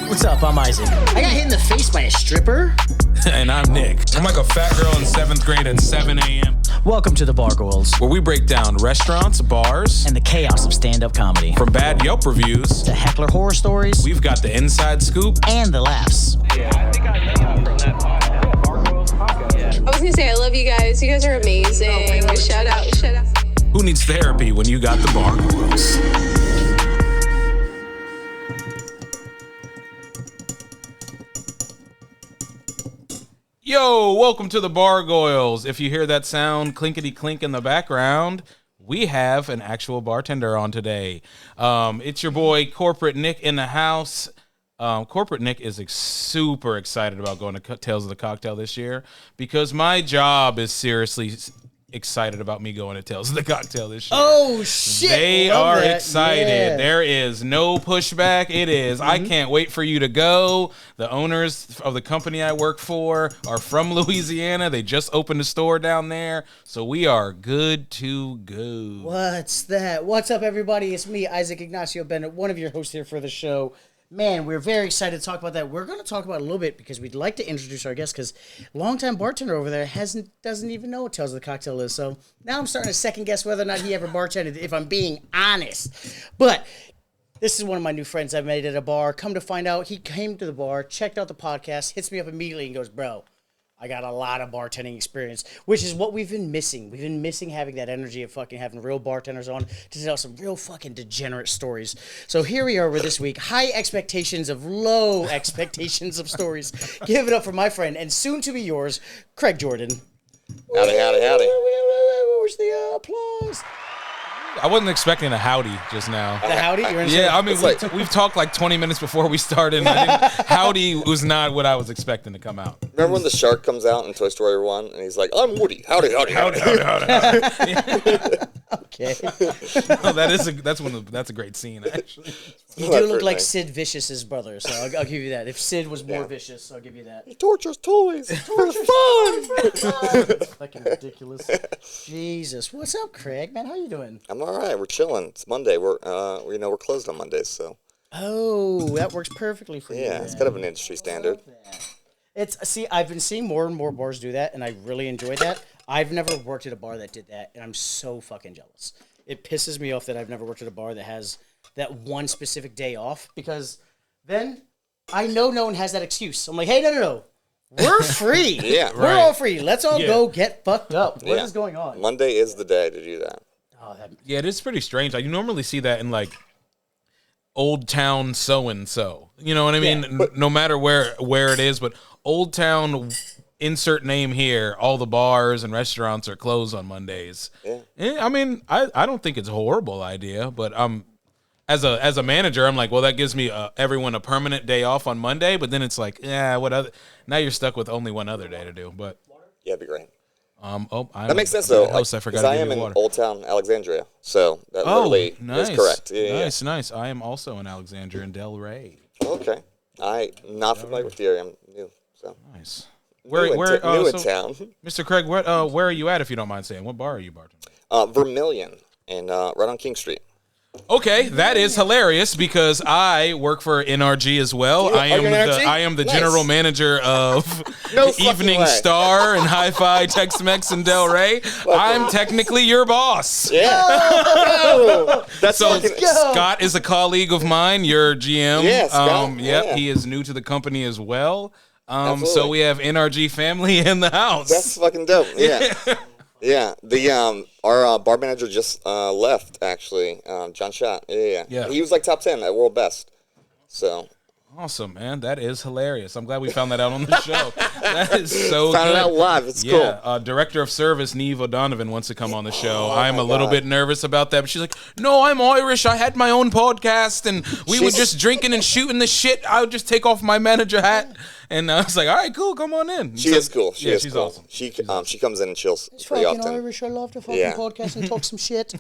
What's up? I'm Isaac. I got hit in the face by a stripper. And I'm Nick. I'm like a fat girl in 7th grade at 7 a.m. Welcome to the Bargoyles, where we break down restaurants, bars, and the chaos of stand-up comedy. From bad Yelp reviews to heckler horror stories, we've got the inside scoop and the laughs. Yeah, I think I know from that Bargoyles Podcast. Yeah. I was gonna say I love you guys. You guys are amazing. Shout out. Who needs therapy when you got the Bargoyles? Yo, welcome to the Bargoyles. If you hear that sound, clinkety clink in the background, we have an actual bartender on today. It's your boy, Corporate Nick, in the house. Corporate Nick is super excited about going to Tales of the Cocktail this year because my job is seriously excited about me going to Tales of the Cocktail this year. Oh, shit. They are excited. Yeah. There is no pushback. It is. I can't wait for you to go. The owners of the company I work for are from Louisiana. They just opened a store down there. So we are good to go. What's that? What's up, everybody? It's me, Isaac Ignacio Bennett, one of your hosts here for the show. Man, we're very excited to talk about that. We're going to talk about it a little bit because we'd like to introduce our guest because longtime bartender over there doesn't even know what Tales of the Cocktail is. So now I'm starting to second guess whether or not he ever bartended, if I'm being honest. But this is one of my new friends I've made at a bar. Come to find out, he came to the bar, checked out the podcast, hits me up immediately and goes, bro, I got a lot of bartending experience, which is what we've been missing. We've been missing having that energy of fucking having real bartenders on to tell some real fucking degenerate stories. So here we are with this week. High expectations of low expectations of stories. Give it up for my friend and soon to be yours, Craig Jordan. Howdy. Where's the applause? I wasn't expecting a howdy just now. The howdy? Yeah, I mean, we've talked like 20 minutes before we started, and howdy was not what I was expecting to come out. Remember when the shark comes out in Toy Story 1, and he's like, I'm Woody. Howdy. Okay. No, that's a great scene, actually. You do look like Sid Vicious's brother, so I'll give you that. If Sid was more vicious, I'll give you that. He tortures toys for fun. Fucking ridiculous. Jesus. What's up, Craig? Man, how you doing? I'm all right. We're chilling. It's Monday. We're closed on Mondays, so. Oh, that works perfectly for you. Yeah, it's kind of an industry standard. I've been seeing more and more bars do that, and I really enjoy that. I've never worked at a bar that did that, and I'm so fucking jealous. It pisses me off that I've never worked at a bar that has that one specific day off, because then I know no one has that excuse. I'm like, hey, no. We're free. Yeah, We're all free. Let's all go get fucked up. What is going on? Monday is the day to do that. Yeah, it is pretty strange. Like, you normally see that in, like, Old Town so-and-so. You know what I mean? Yeah, no matter where it is, but Old Town, insert name here, all the bars and restaurants are closed on Mondays. Yeah. I mean, I don't think it's a horrible idea, but as a manager, I'm like, well, that gives me everyone a permanent day off on Monday, but then it's like, what other? Now you're stuck with only one other day to do. But yeah, it'd be great. That makes sense though. I forgot to I am in Old Town Alexandria, so that literally is correct. Yeah, nice. I am also in Alexandria and Del Rey. Okay, I'm not familiar with the area. I'm new, so nice. New in town. Mr. Craig, where are you at, if you don't mind saying? What bar are you bartending? Vermilion, and right on King Street. Okay, that is hilarious because I work for NRG as well. I am the general manager of Evening Star and Hi-Fi Tex-Mex and Del Rey. I'm technically your boss. Yeah. That's so Scott is a colleague of mine, your GM. Yeah, Scott. He is new to the company as well. So we have NRG family in the house. That's fucking dope. Yeah. Yeah, our bar manager just left, actually, John Schott. Yeah. He was like top 10 at World Best. So awesome, man. That is hilarious. I'm glad we found that out on the show. That is so found good. It out live. It's cool. Director of Service, Neve O'Donovan, wants to come on the show. I'm a little bit nervous about that, but she's like, no, I'm Irish. I had my own podcast, and we were just drinking and shooting the shit. I would just take off my manager hat. And I was like, all right, cool, come on in. She is cool. She's cool. Awesome. She comes in and chills it's pretty fucking often. Irish. I love to fucking podcast and talk some shit.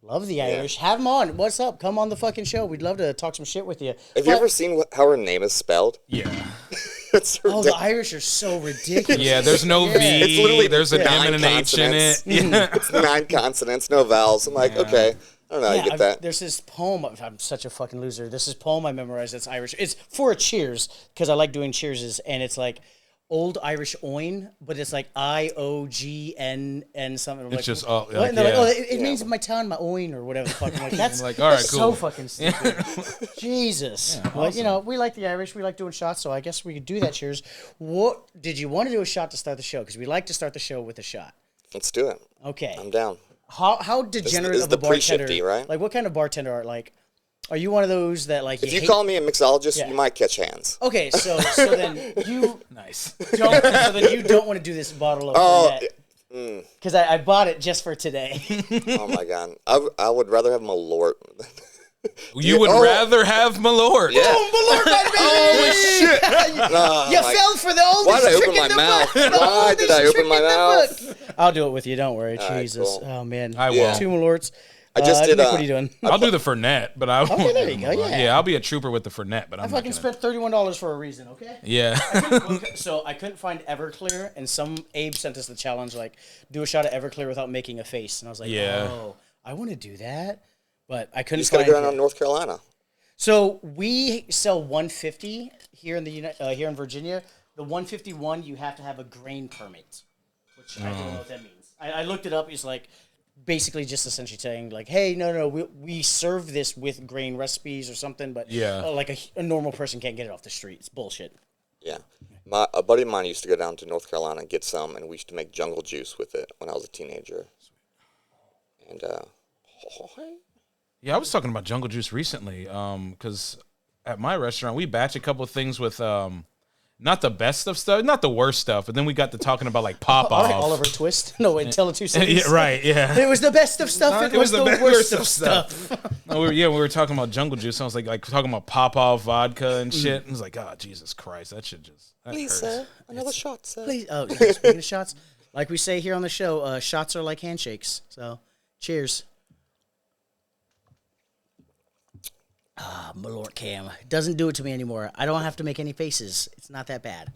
Love the Irish. Have them on. What's up? Come on the fucking show. We'd love to talk some shit with you. Have you ever seen how her name is spelled? Yeah. The Irish are so ridiculous. Yeah, there's no V. It's literally there's an M and an H in it. Yeah. It's 9 consonants, no vowels. I'm like, okay. I don't know how you get that. There's this poem. I'm such a fucking loser. There's this poem I memorized that's Irish. It's for a cheers because I like doing cheerses, and it's like old Irish oin, but it's like IOGN and something. It's like, just what? And they're like, it means my town, my oin, or whatever the fuck. I'm like, that's like, all right, that's cool. so fucking stupid. Jesus. Yeah, But, you know, we like the Irish. We like doing shots, so I guess we could do that cheers. What did you want to do a shot to start the show? Because we like to start the show with a shot. Let's do it. Okay. I'm down. How degenerate this is of a the bartender? pre-shifty, right? Like, what kind of bartender are like? Are you one of those that like? If you call me a mixologist, you might catch hands. Okay, so then you Nice. don't. So then you don't want to do this bottle of Fernet because I bought it just for today. Oh my god, I would rather have Malort. You would rather have Malort. Yeah. Oh, Malort, Oh shit! you fell for the oldest Why did I trick open in my the mouth? book. Why did I open my mouth? I'll do it with you. Don't worry. right, Jesus. cool. Oh man. I won't. 2 Malorts. I just did. Nick, what are you doing? I'll do the Fernet, but I won't. Okay, there do you go, Malort. yeah. I'll be a trooper with the Fernet, but I'm I not fucking gonna. spent $31 for a reason. Okay. Yeah. So I couldn't find Everclear, and Abe sent us the challenge, like, do a shot of Everclear without making a face. And I was like, Yeah. oh, I want to do that, but I couldn't You just gotta find go down to North Carolina. So we sell 150 here in here in Virginia. The 151, you have to have a grain permit, which I don't know what that means. I looked it up. It's like basically just essentially saying like, hey, no, we serve this with grain recipes or something, but like a normal person can't get it off the street. It's bullshit. Yeah. A buddy of mine used to go down to North Carolina and get some, and we used to make jungle juice with it when I was a teenager. And, Yeah, I was talking about jungle juice recently, because at my restaurant we batch a couple of things with not the best of stuff, not the worst stuff, but then we got to talking about like pop off. Oliver Twist. No, wait, tell it 2 seconds. Yeah, right, yeah. It was the best of stuff. It was the worst of stuff. No, we were talking about jungle juice. I was like talking about pop off vodka and shit. And I was like, oh Jesus Christ, that shit just please, sir, another shot, sir. Please. Oh, yeah, speaking of shots, like we say here on the show, shots are like handshakes. So, cheers. Malort Cam doesn't do it to me anymore. I don't have to make any faces. It's not that bad.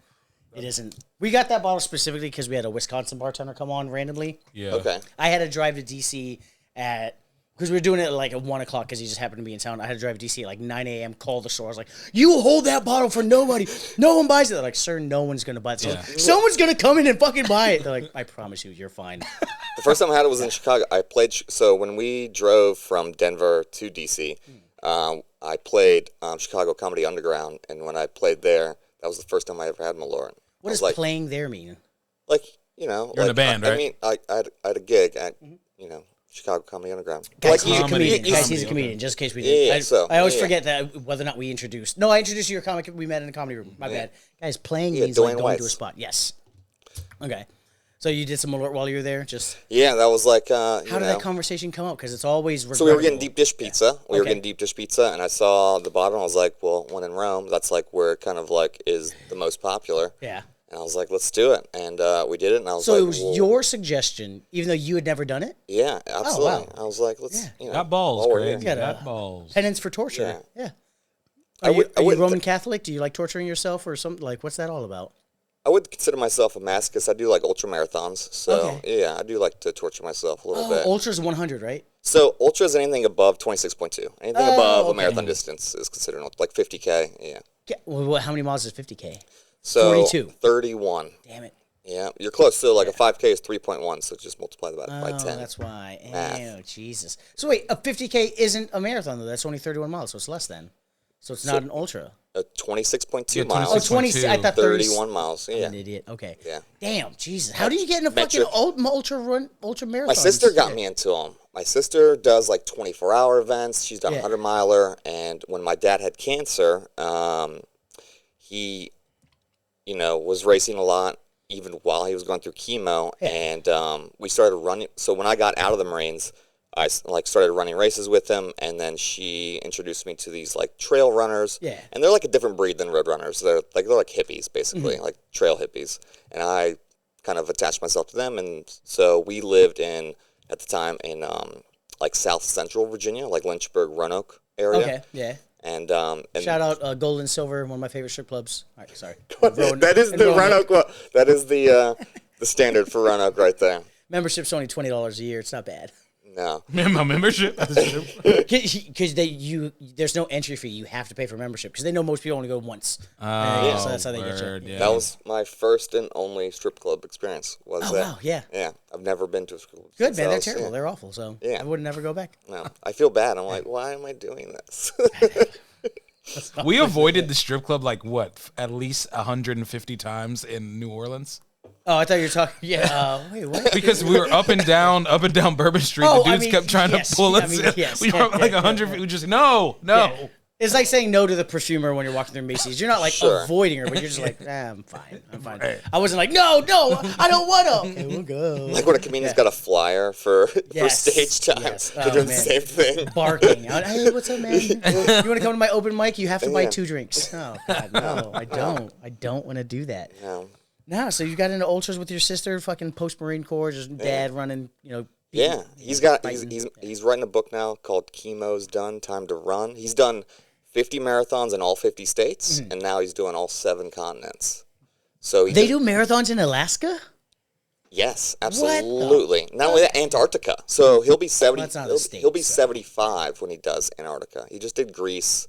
It isn't. We got that bottle specifically because we had a Wisconsin bartender come on randomly. Yeah. Okay. I had to drive to DC because we were doing it like at 1 o'clock because he just happened to be in town. I had to drive to DC at like 9 a.m., call the store. I was like, you hold that bottle for nobody. No one buys it. They're like, sir, no one's going to buy it. So someone's going to come in and fucking buy it. They're like, I promise you, you're fine. The first time I had it was in Chicago. So when we drove from Denver to DC, I played Chicago Comedy Underground, and when I played there, that was the first time I ever had Malort. What does like, playing there mean? Like, you know. You're in a band, right? I mean, I had a gig at, you know, Chicago Comedy Underground. Guys, like, he's a comedian. comedy. Guys, he's a comedian, just in case we did. Yeah, I always forget that whether or not we introduced. No, I introduced you to your comic. We met in the comedy room. My bad. Guys, playing means like Dwayne going to a Weiss. spot. Yes. Okay. So you did some Malort while you were there? Just Yeah, that was like, how did that conversation come up? Because it's always So we were getting regrettable. deep dish pizza. We were getting deep dish pizza, and I saw the bottle, and I was like, well, when in Rome, that's like where it kind of like is the most popular. Yeah. And I was like, let's do it. And we did it, and I was So like, it was well, your suggestion, even though you had never done it? Yeah, absolutely. wow. I was like, let's, you know. Got balls, while we're Craig. here. Got balls. Penance for torture. Yeah. I Are you wouldn't Roman Catholic? Do you like torturing yourself or something? Like, what's that all about? I would consider myself a masochist. I do like ultramarathons. So, yeah, I do like to torture myself a little bit. Ultra's 100, right? So, ultra is anything above 26.2. Anything above a marathon distance is considered like 50K. Yeah. Well, how many miles is 50K? So, 42. 31. Damn it. Yeah, you're close. So, like a 5K is 3.1. So, just multiply that by 10. Oh, that's why. Math. Oh, Jesus. So wait, a 50K isn't a marathon, though. That's only 31 miles, so it's less then. So it's not an ultra. 26.2 Yeah, miles. Oh, 20. I thought 30. 31 miles. I'm Yeah. an idiot. Okay. Yeah. Damn, Jesus. How do you get in a fucking Metric. ultra marathon? My sister got me into them. My sister does like 24-hour events. She's done a 100-miler. And when my dad had cancer, he, you know, was racing a lot even while he was going through chemo. Yeah. And we started running. So when I got out of the Marines, I like started running races with him, and then she introduced me to these like trail runners. Yeah. And they're like a different breed than road runners. They're like hippies basically, like trail hippies. And I kind of attached myself to them, and so we lived at the time in like South Central Virginia, like Lynchburg, Roanoke area. Okay, yeah. And Shout out Gold and Silver, one of my favorite strip clubs. All right, sorry. that is the Roanoke. That is the standard for Roanoke right there. Membership's only $20 a year. It's not bad. No. My membership. Because there's no entry fee. You have to pay for membership because they know most people only go once. Oh, so that's how they get you. word, yeah. That was my first and only strip club experience. Was Oh, that? wow, yeah. Yeah, I've never been to a strip club. Good, since man. I They're was- terrible. yeah. They're awful. So Yeah. I would never go back. No, I feel bad. I'm like, why am I doing this? We avoided the strip club like what, at least 150 times in New Orleans. Oh, I thought you were talking. Yeah. Wait, what? Because we were up and down Bourbon Street. Oh, the dudes I mean, kept trying yes. to pull I us mean, in. yes. We were like 100 feet. We just, no. Yeah. It's like saying no to the perfumer when you're walking through Macy's. You're not like Sure. avoiding her, but you're just like, I'm fine. Right. I wasn't like, no, I don't want to. Okay, we'll go. Like when a comedian's got a flyer for Yes. stage time. Yes. They're Oh, doing the man. same thing. Barking. Hey, what's up, man? You want to come to my open mic? You have to buy Yeah. 2 drinks. Oh, God, no, I don't. I don't want to do that. No. No, so you got into ultras with your sister, fucking post-Marine Corps, just dad running, Yeah, he's writing a book now called Chemo's Done, Time to Run. He's done 50 marathons in all 50 states, and now he's doing all 7 continents. So They do marathons in Alaska? Yes, absolutely. Not only that, Antarctica. So he'll be 70. Well, that's not a state, he'll be so. 75 when he does Antarctica. He just did Greece.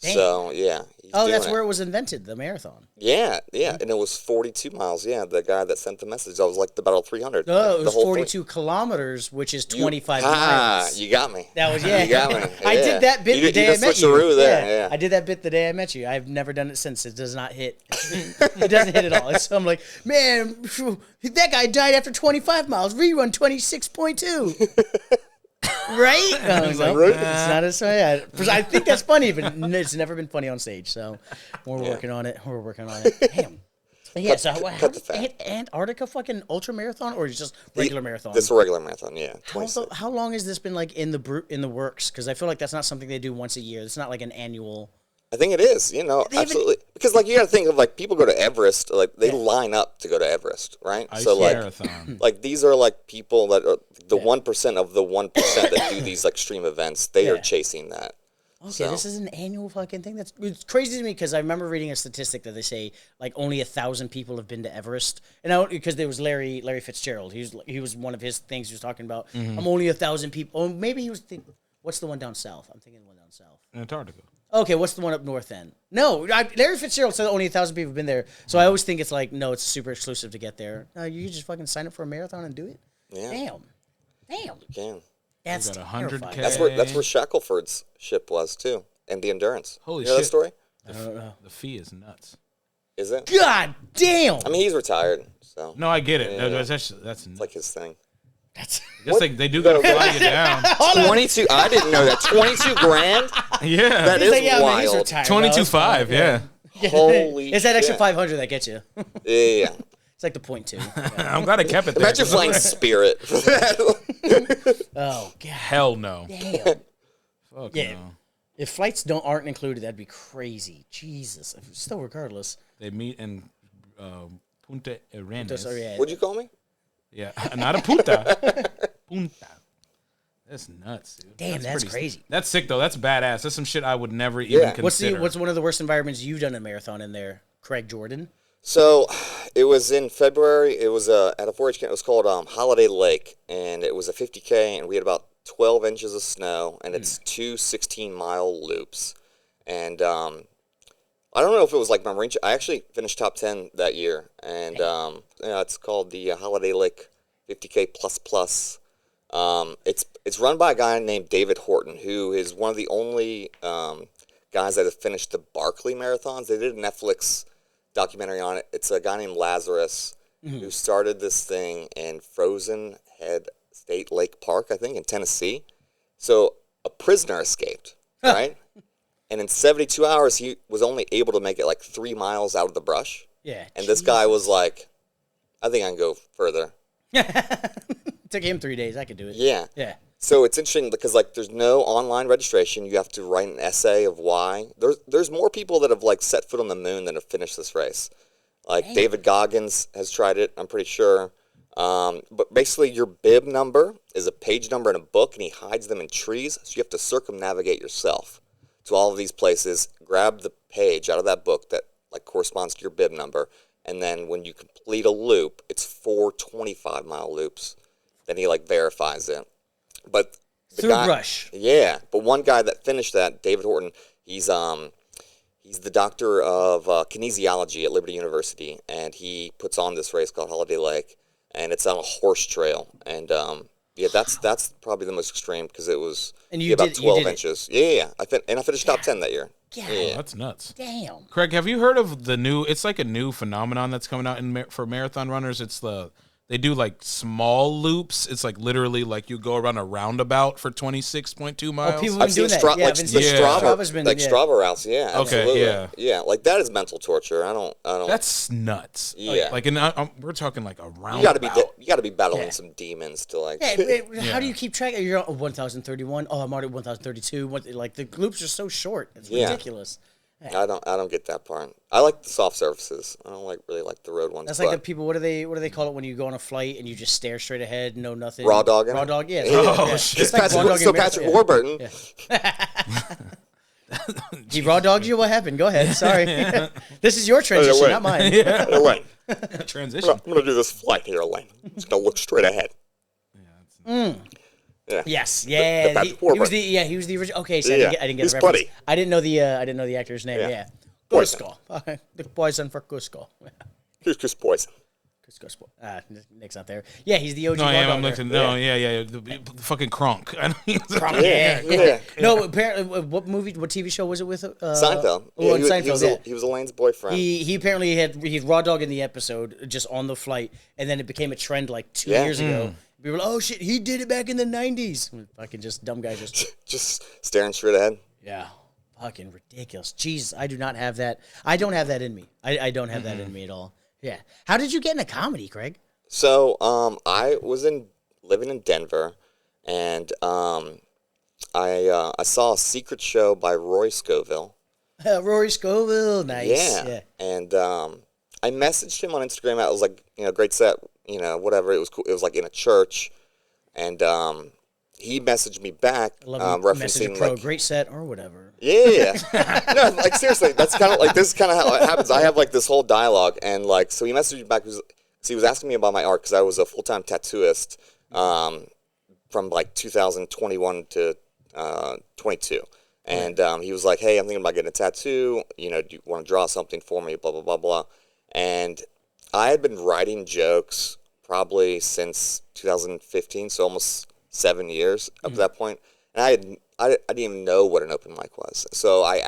Damn. So yeah. he's Oh, doing that's it. where it was invented, the marathon. Yeah, and it was 42 miles. Yeah, the guy that sent the message, I was like the Battle 300. Oh, it the was whole 42 kilometers, which is 25 Ah, miles. you got me. That was, yeah. You got me. I Yeah. did that bit You the did- day you I did met you. switcheroo there, yeah. I did that bit the day I met you. I've never done it since. It does not hit. It doesn't hit at all. So I'm like, man, phew, that guy died after 25 miles. Rerun 26.2. Right? I was like, Right. it's not as funny. I think that's funny, but it's never been funny on stage. So we're working on it. We're working on it. Damn. Yeah, so cut the fat. Antarctica fucking ultra marathon or is it just regular marathon? This is a regular marathon, yeah. How, 26. how long has this been like in the works? Because I feel like that's not something they do once a year. It's not like an annual. I think it is, absolutely. Because like you got to think of like people go to Everest, like they line up to go to Everest, right? Ice so like, marathon. like these are like people that are the 1% of the 1% that do these like extreme events. They are chasing that. Okay, So- this is an annual fucking thing. It's crazy to me because I remember reading a statistic that they say like only 1,000 people have been to Everest, and because there was Larry Fitzgerald. He was one of his things he was talking about. I'm only 1,000 people. Oh, maybe he was thinking, what's the one down south? I'm thinking the one down south. Antarctica. Okay, what's the one up north then? No, Larry Fitzgerald said only 1,000 people have been there. So I always think it's like, no, it's super exclusive to get there. No, you just fucking sign up for a marathon and do it. Yeah. Damn. Can. That's got 100K. terrifying. That's where Shackelford's ship was too, and the Endurance. Holy you know that shit. story? The fee is nuts. Is it? God damn. I mean, he's retired, so No, I get it. Yeah. That's it's nuts. like his thing. That's I guess they do gotta fly you down. 22. I didn't know that. 22 grand. Yeah. That He's is like, yeah, man, he's wild. retired. bro. 22.5, yeah. Holy It's that extra shit. 500 that gets you. Yeah. It's like the point 2. Yeah. I'm glad I kept it there. Imagine flying Spirit. Oh, God Hell no. damn. Fuck Yeah. no. If flights aren't included, that'd be crazy. Jesus. Still, regardless. They meet in Punta Arenas. Sorry, yeah. What'd you call me? Yeah, not a punta. Punta. That's nuts, dude. Damn, that's pretty- crazy. That's sick though. That's badass. That's some shit I would never even Yeah. consider. What's one of the worst environments you've done a marathon in there? Craig Jordan? So, it was in February. It was at a 4-H camp. It was called Holiday Lake, and it was a 50K, and we had about 12 inches of snow, and it's 2 16-mile loops. And I don't know if it was like my range. I actually finished top 10 that year, and it's called the Holiday Lake 50K plus. It's run by a guy named David Horton, who is one of the only guys that have finished the Barkley marathons. They did a Netflix documentary on it. It's a guy named Lazarus who started this thing in Frozen Head State Lake Park, I think, in Tennessee. So a prisoner escaped, right? And in 72 hours, he was only able to make it like 3 miles out of the brush. Yeah. And this guy was like, I think I can go further. Took him 3 days. I could do it. Yeah. Yeah. So it's interesting because like there's no online registration. You have to write an essay of why. There's more people that have like set foot on the moon than have finished this race. Like David Goggins has tried it, I'm pretty sure. But basically your bib number is a page number in a book, and he hides them in trees. So you have to circumnavigate yourself to all of these places, grab the page out of that book that like corresponds to your bib number, and then when you complete a loop, it's 4 25-mile loops. Then he like verifies it. But the Through guy, brush. Yeah, but one guy that finished that, David Horton, he's the doctor of kinesiology at Liberty University, and he puts on this race called Holiday Lake, and it's on a horse trail, and yeah, that's probably the most extreme because it was about 12 inches. Yeah. I finished top 10 that year. Yeah. Oh, that's nuts. Damn. Craig, have you heard of the new? It's like a new phenomenon that's coming out for marathon runners. They do like small loops. It's like literally like you go around a roundabout for 26.2 miles. People I've seen Strava routes. Yeah, absolutely. Okay, yeah. Like that is mental torture. I don't. That's nuts. Yeah. Like we're talking like a roundabout. You got to be battling some demons to like. Yeah, how do you keep track? You're on 1,031. Oh, I'm already 1,032. Like the loops are so short. It's ridiculous. I don't get that part. I like the soft surfaces. I don't really like the road ones. That's like the people. What do they call it when you go on a flight and you just stare straight ahead, no nothing? Raw dogging. Raw dog. Yeah. It's like Patrick Warburton. He raw dogged you. What happened? Go ahead. Sorry. This is your transition, not mine. Elaine. Transition. I'm gonna do this flight here, Elaine. I'm just gonna look straight ahead. Yeah. Yes. Yeah. He was the original. Okay, so I didn't get his the reference. buddy. I didn't know the actor's name. Yeah. Poison. Cusco. The poison for Cusco. Cusco's poison. Cusco. Nick's not there. Yeah, he's the OG. No, I'm looking. No, yeah. The fucking Kronk. Yeah. No, apparently, what TV show was it with? Seinfeld. Seinfeld. He was Elaine's boyfriend. He apparently had raw dog in the episode just on the flight, and then it became a trend like 2 years ago. People were like, oh shit, he did it back in the 90s. Fucking just dumb guy just staring straight ahead. Yeah. Fucking ridiculous. Jesus, I do not have that. I don't have that in me. I don't have that in me at all. Yeah. How did you get into comedy, Craig? So, I was living in Denver, and I saw a secret show by Rory Scovel. Rory Scovel, nice. Yeah. And I messaged him on Instagram. I was like, great set, whatever. It was cool. It was like in a church, and he messaged me back, referencing like great set or whatever. Yeah. No, like seriously, that's kind of like this is kind of how it happens. I have like this whole dialogue, and like so he messaged me back because he was asking me about my art because I was a full-time tattooist from like 2021 to 22. And he was like, hey, I'm thinking about getting a tattoo. Do you want to draw something for me? Blah, blah, blah, blah. And I had been writing jokes probably since 2015, so almost 7 years up to that point. And I didn't even know what an open mic was. So I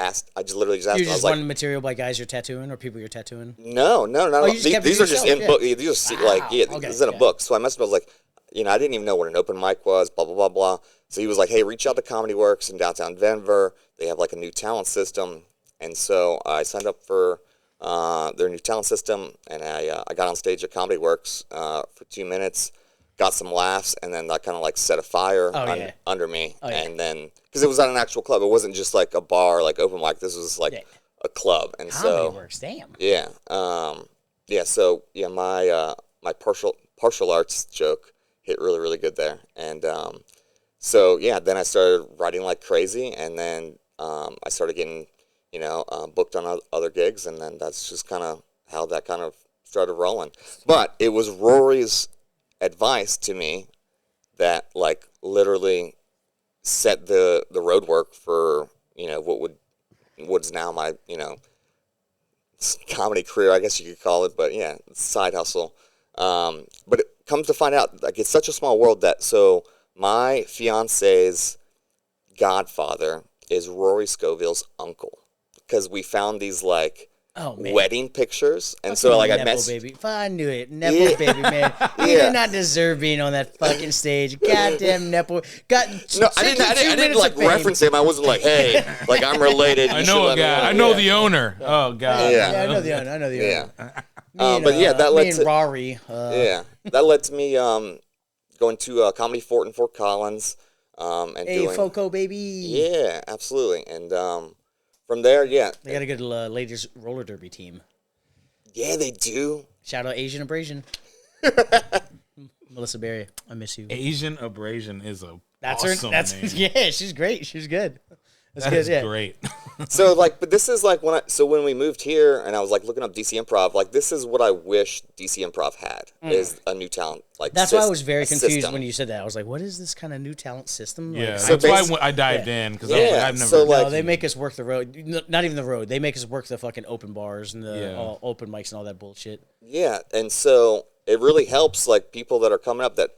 just literally just asked. You just wanted material by guys you're tattooing or people you're tattooing? No. These are just in book. These are this is in a book. So I messaged him. I was like, I didn't even know what an open mic was. Blah blah blah blah. So he was like, hey, reach out to Comedy Works in downtown Denver. They have like a new talent system. And so I signed up for their new talent system, and I got on stage at Comedy Works for 2 minutes. Got some laughs, and then that kind of like set a fire under me. And then, because it was at an actual club, it wasn't just like a bar, like open mic. This was like a club, and Comedy Works, damn. Yeah, So my partial arts joke hit really really good there, and then I started writing like crazy, and then I started getting booked on other gigs, and then that's just kind of how that kind of started rolling. But it was Rory's advice to me that like literally set the road work for what's now my comedy career, I guess you could call it, but yeah, side hustle. But it comes to find out, like, it's such a small world that so my fiance's godfather is Rory Scovel's uncle, because we found these like wedding pictures, and so like I met. Baby. I knew it, Nepo baby, man. You did not deserve being on that fucking stage. Goddamn Nepo. I didn't like reference him. I wasn't like, hey, like I'm related. I know a guy. I know the owner. Oh god. Yeah, I know the owner. Yeah. That led to Rory. That led to me going to Comedy Fort in Fort Collins. And doing Foco baby. Yeah, absolutely, and. From there, they got a good ladies roller derby team. Yeah, they do. Shout out Asian Abrasion. Melissa Berry, I miss you. Asian Abrasion is that's awesome her. That's name. Yeah, she's great. She's good. That's great. So like, but this is like when we moved here and I was like looking up DC Improv, like this is what I wish DC Improv had is a new talent. Like that's why I was very confused when you said that. I was like, what is this kind of new talent system? Yeah, Like, so that's why I dived in because I was like, I've never. So no, they make us work the road. Not even the road. They make us work the fucking open bars and the all open mics and all that bullshit. Yeah, and so it really helps like people that are coming up that,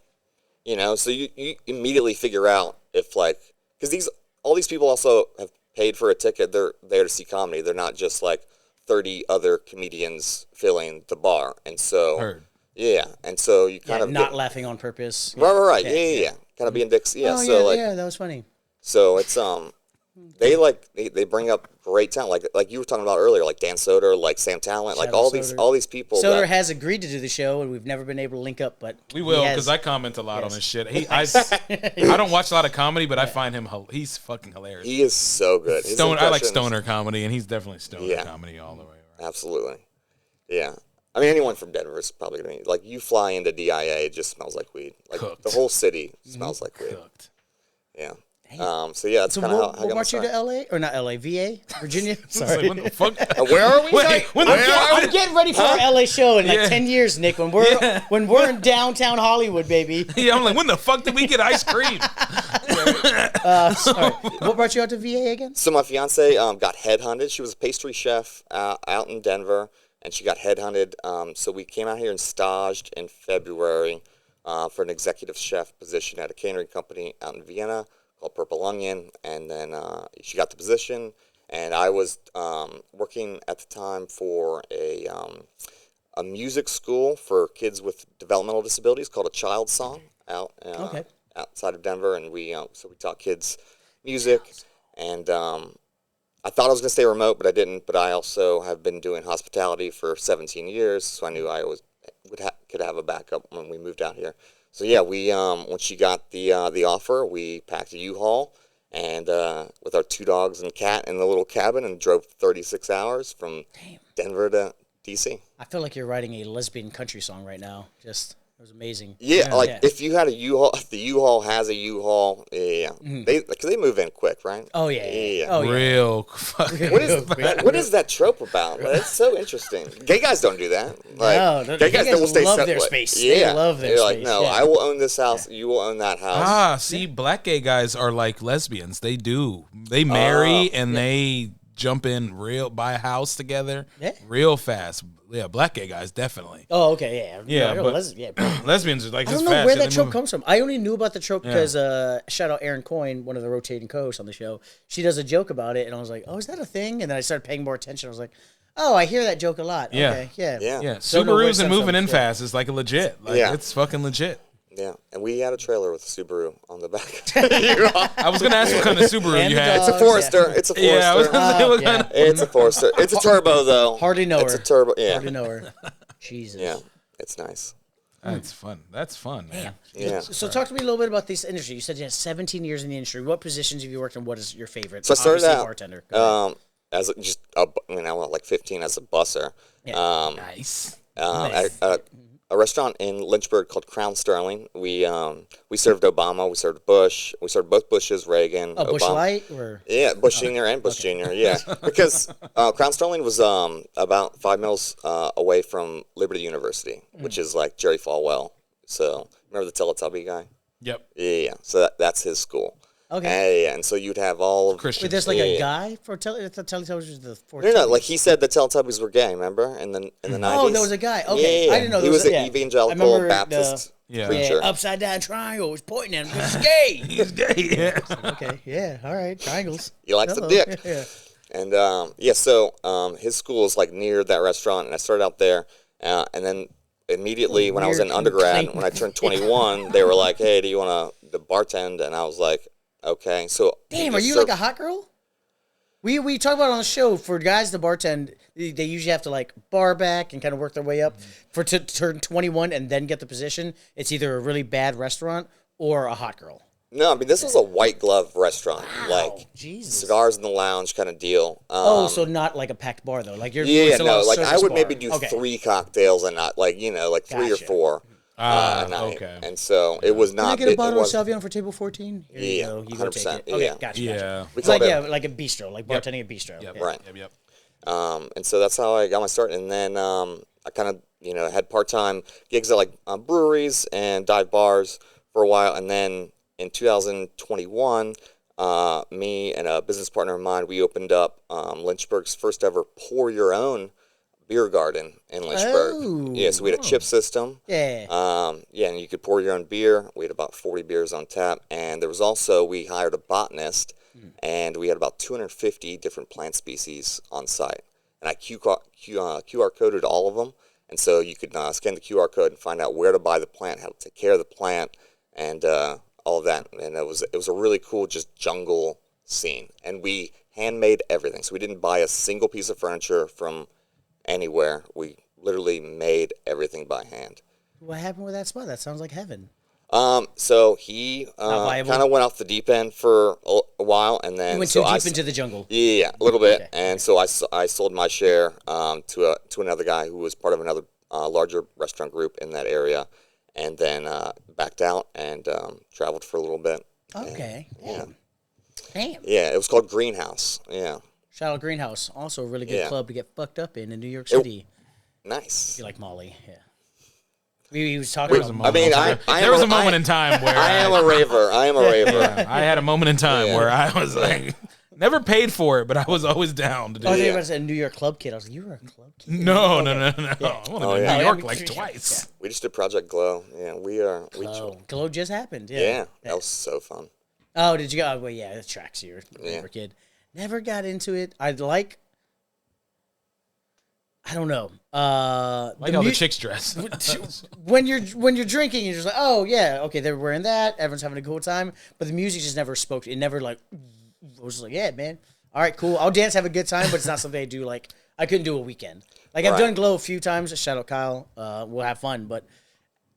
so you immediately figure out if like, because all these people also have paid for a ticket. They're there to see comedy. They're not just like 30 other comedians filling the bar. And so, and so you kind of not laughing on purpose. Right. Yeah. Kind of being dicks. Yeah. Oh, so like, that was funny. So it's they bring up great talent like you were talking about earlier, like Dan Soder, like Sam Talent, like all these people. Soder has agreed to do the show, and we've never been able to link up, but we will because I comment a lot on his shit. I don't watch a lot of comedy, but I find him he's fucking hilarious. He is so good. I like stoner comedy, and he's definitely stoner comedy all the way around. Absolutely, yeah. I mean, anyone from Denver is probably gonna be like you fly into DIA, it just smells like weed. Like the whole city smells like weed. Cooked. Yeah. So yeah, that's kind of how I got we'll march you to LA or not LA, VA, Virginia. Sorry, Like, what the fuck? Where are we? I'm getting ready for our LA show in like 10 years, Nick. When we're in downtown Hollywood, baby. Yeah, I'm like, when the fuck did we get ice cream? Sorry. What brought you out to VA again? So my fiance got headhunted. She was a pastry chef out in Denver, and she got headhunted. So we came out here and staged in February for an executive chef position at a catering company out in Vienna called Purple Onion, and then she got the position, and I was working at the time for a music school for kids with developmental disabilities called A Child Song outside of Denver, and we taught kids music, and I thought I was going to stay remote, but I didn't, but I also have been doing hospitality for 17 years, so I knew I always could have a backup when we moved out here. So yeah, we when she got the offer, we packed a U-Haul and with our 2 dogs and cat in the little cabin and drove 36 hours from Denver to DC. I feel like you're writing a lesbian country song right now. It was amazing. Yeah, if you had a U-Haul, if the U-Haul has a U-Haul, because they move in quick, right? Oh yeah. Oh, real. What is that trope about? That's so interesting. Gay guys don't do that. Like, no, gay guys don't stay love separate. their space. Yeah, they love their They're space. Like, no, I will own this house. You will own that house. See, black gay guys are like lesbians. They do. They marry and they jump in buy a house together real fast. Yeah, black gay guys definitely. Oh, okay, yeah. No, But lesbians are like I just don't know fast. where that trope comes from. I only knew about the trope because shout out Erin Coyne, one of the rotating co-hosts on the show. She does a joke about it, and I was like, oh, is that a thing? And then I started paying more attention. I was like, oh, I hear that joke a lot. Yeah. Okay, yeah. Subarus and moving in fast is like a legit. Like it's fucking legit. Yeah, and we had a trailer with a Subaru on the back. I was gonna ask what kind of Subaru you had. It's a Forester. It's a Forester. Yeah, I was gonna say what kind of. It's a Forester. It's a turbo though. Hardly know her. It's a turbo. Yeah. Hardly know her. Jesus. Yeah, it's nice. That's fun. That's fun, man. Yeah. So talk to me a little bit about this industry. You said you had 17 years in the industry. What positions have you worked in? What is your favorite? So I started Obviously, out bartender. As just like 15 as a busser. Nice. At a restaurant in Lynchburg called Crown Sterling. We served Obama. We served Bush. We served both Bushes, Reagan, Bush Obama. Light, or Bush Senior and Bush Junior. Yeah, because Crown Sterling was about 5 miles away from Liberty University, which is like Jerry Falwell. So remember the Teletubby guy? Yep. Yeah. So that's his school. okay. And so you'd have all of Christian. Wait, there's like a guy for Teletubbies was the four. No, like he said the Teletubbies were gay, remember? In the 90s. Oh, there was a guy. Okay, Yeah. I didn't know He there was was an evangelical Baptist preacher. upside down triangle was pointing at him. He's gay. He's gay. Yeah. Okay, yeah, all right, triangles. He likes the Hello. dick. Yeah. And so his school is like near that restaurant, and I started out there, and then immediately when I was in Weird undergrad, claim. when I turned 21, they were like, "Hey, do you want to bartend?" And I was like, "Okay." So Damn, are you like a hot girl? We talk about it on the show for guys to bartend. They usually have to like bar back and kind of work their way up to turn 21 and then get the position. It's either a really bad restaurant or a hot girl. No, I mean this was a white glove restaurant, Wow, like Jesus. cigars in the lounge kind of deal. So not like a packed bar though. Like you're Yeah, it's a lot no, of like I service would bar. maybe do Okay. 3 cocktails and not like like 3 or Gotcha. 4. a night. Okay. And so it was Can not. I get a bottle of was, Sauvignon for table 14? Here you go. You go take 100%, it. Okay, yeah. gotcha. Yeah. It's like like a bistro, like bartending a bistro. Yep. Yeah. Right. Yep. And so that's how I got my start. And then I kind of, had part-time gigs at like breweries and dive bars for a while. And then in 2021, me and a business partner of mine, we opened up Lynchburg's first ever pour your own beer garden in Lynchburg. Oh. Yeah, so we had a chip system. Yeah. And you could pour your own beer. We had about 40 beers on tap. And there was also, we hired a botanist, and we had about 250 different plant species on site. And I QR coded all of them. And so you could scan the QR code and find out where to buy the plant, how to take care of the plant, and all of that. And it was a really cool just jungle scene. And we handmade everything. So we didn't buy a single piece of furniture from anywhere. We literally made everything by hand. What happened with that spot? That sounds like heaven. So he kind of went off the deep end for a while, and then You went too deep into the jungle. Yeah, a little bit. Okay. And so I sold my share to another guy who was part of another larger restaurant group in that area, and then backed out and traveled for a little bit. Okay. And, Damn. yeah, it was called Greenhouse. Yeah. Shout out Greenhouse. Also a really good Yeah. club to get fucked up in New York City. Nice. You like Molly, yeah. We was talking about I mean, There was a moment in time where I am a raver. I am a raver. I had a moment in time where I was like, never paid for it, but I was always down to do I was it. thinking about a New York club kid. I was like, you were a club kid? No. I went to yeah. New York Yeah, like yeah. twice. We just did Project Glow. Yeah, we Glow just happened. yeah, that was so fun. Oh, did you go? Oh, well, yeah, that tracks you. You were a kid. Never got into it. I don't know. Like how the chicks dress. when you're drinking, you're just like, oh yeah, okay, they're wearing that. Everyone's having a cool time, but the music just never spoke. It never like I was just like, yeah, man, all right, cool. I'll dance, have a good time, but it's not something I do. Like I couldn't do a weekend. Like I've done Glow a few times. Shout out Kyle. We'll have fun, but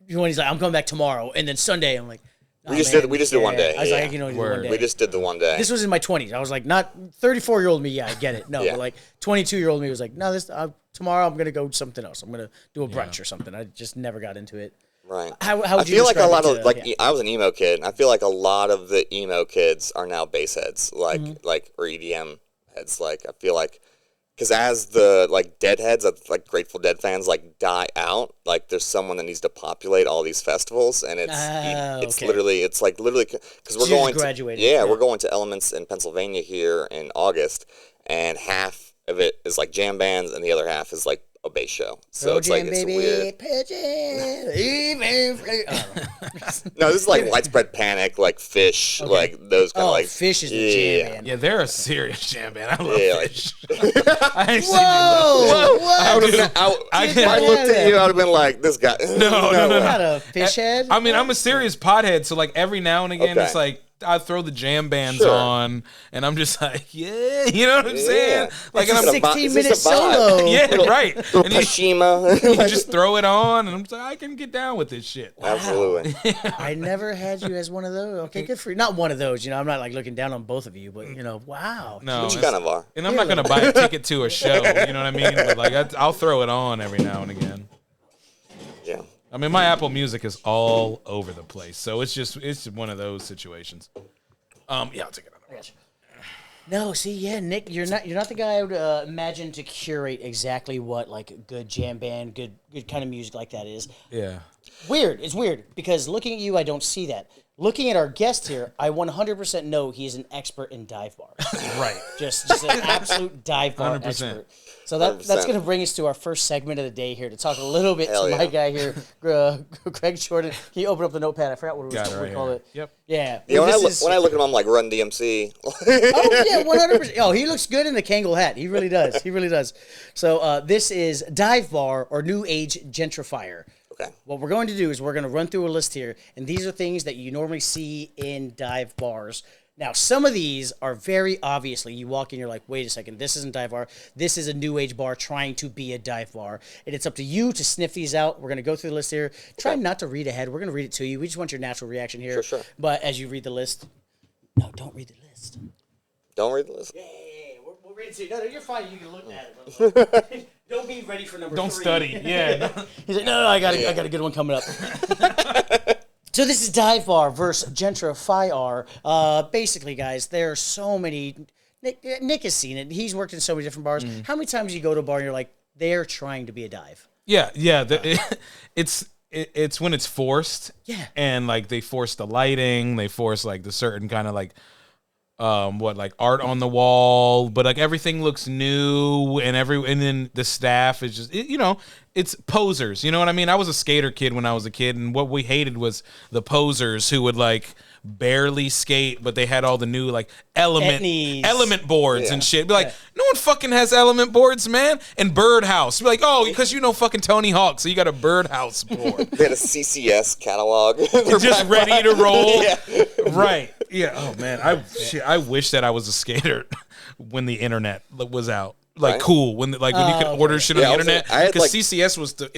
when he's like, I'm coming back tomorrow, and then Sunday, I'm like. We just did one day. I was like, do one day. We just did the one day. This was in my 20s. I was like, not 34-year-old me. Yeah, I get it. No, but like 22-year-old me was like, no, tomorrow I'm gonna go something else. I'm gonna do a brunch or something. I just never got into it. Right. How would I you feel like a describe lot it of I was an emo kid, and I feel like a lot of the emo kids are now bass heads, or EDM heads. Like I feel like. Because as the Deadheads, like Grateful Dead fans, die out, there's someone that needs to populate all these festivals, and it's literally because we're going graduating. We're going to Elements in Pennsylvania here in August, and half of it is jam bands, and the other half is a bass show. So it's jam, it's baby, weird. Pigeon, even No, this is Widespread Panic, Fish, those kind of Fish is the jam band. Yeah, they're a serious jam band. I love Fish. I actually Whoa! If I looked at you, I would have been like, this guy. No. Not a fish head. I mean, I'm a serious pothead, so every now and again, it's I throw the jam bands on, and I'm just like, yeah, you know what I'm saying? It's a and 16-minute solo. Yeah, right. Little And Kashima. you just throw it on, and I'm just like, I can get down with this shit. Absolutely. I never had you as one of those. Okay, good for you. Not one of those. I'm not looking down on both of you, but wow. No, But you kind of are. and I'm not gonna buy a ticket to a show. You know what I mean? But I'll throw it on every now and again. Yeah. I mean, my Apple Music is all over the place, so it's just one of those situations. Yeah, I'll take it. No, see, yeah, Nick, you're not the guy I would imagine to curate exactly what a good jam band, good kind of music like that is. Yeah. Weird. It's weird because looking at you, I don't see that. Looking at our guest here, I 100% know he's an expert in dive bars. Right. Just an absolute dive bar 100%. expert. So that's going to bring us to our first segment of the day here to talk a little bit to my guy here, Greg Jordan. He opened up the notepad. I forgot what we call it. Yep. Yeah. Yeah, when I look at him, I'm like Run DMC. Oh yeah, 100%. Oh, he looks good in the Kangol hat. He really does. He really does. So this is Dive Bar or New Age Gentrifier. Okay. What we're going to do is we're going to run through a list here, and these are things that you normally see in dive bars. Now, some of these are very obviously, you walk in, you're like, wait a second, this isn't dive bar. This is a new age bar trying to be a dive bar. And it's up to you to sniff these out. We're going to go through the list here. Try not to read ahead. We're going to read it to you. We just want your natural reaction here. Sure. But as you read the list, no, don't read the list. Don't read the list. Yeah. We'll read me too. No, you're fine. You can look at it. Don't be ready for number 3. Don't study. Yeah. He's like, no, I got a good one coming up. So this is Dive Bar versus Gentrifier. Basically, guys, there are so many. Nick has seen it. He's worked in so many different bars. How many times you go to a bar and you're like, they're trying to be a dive? Yeah. It's when it's forced. Yeah. And like they force the lighting, they force like the certain kind of like like art on the wall, but like everything looks new and then the staff is just it's posers. You know what I mean? I was a skater kid when I was a kid, and what we hated was the posers who would like barely skate, but they had all the new like element boards and shit. Be like, no one fucking has element boards, man. And Birdhouse. Be like, oh, because you know fucking Tony Hawk, so you got a Birdhouse board. They had a CCS catalog. They're just ready to roll. Right. Yeah. Oh man, I wish that I was a skater when the internet was out. Like cool when when you could order shit on the internet, because CCS was the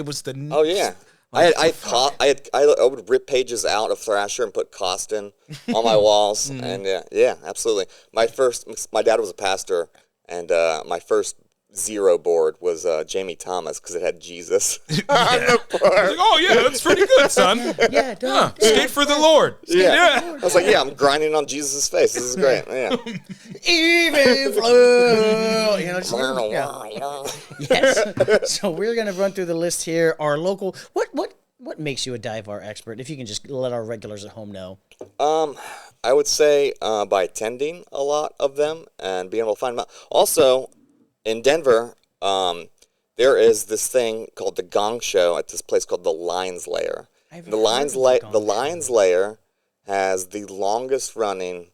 oh yeah. I would rip pages out of Thrasher and put Costin on my walls, and yeah, absolutely. My dad was a pastor, and my first zero board was Jamie Thomas because it had Jesus on the board. I was like, oh yeah, that's pretty good, son. Skate for the Lord. Yeah. I was like, yeah, I'm grinding on Jesus' face. This is great. Yeah. Even flow. Yes. So we're gonna run through the list here. Our local. What makes you a dive bar expert? If you can just let our regulars at home know. I would say by attending a lot of them and being able to find them out. Also, in Denver, there is this thing called the Gong Show at this place called the Lions Lair. The Lions Lair has the longest running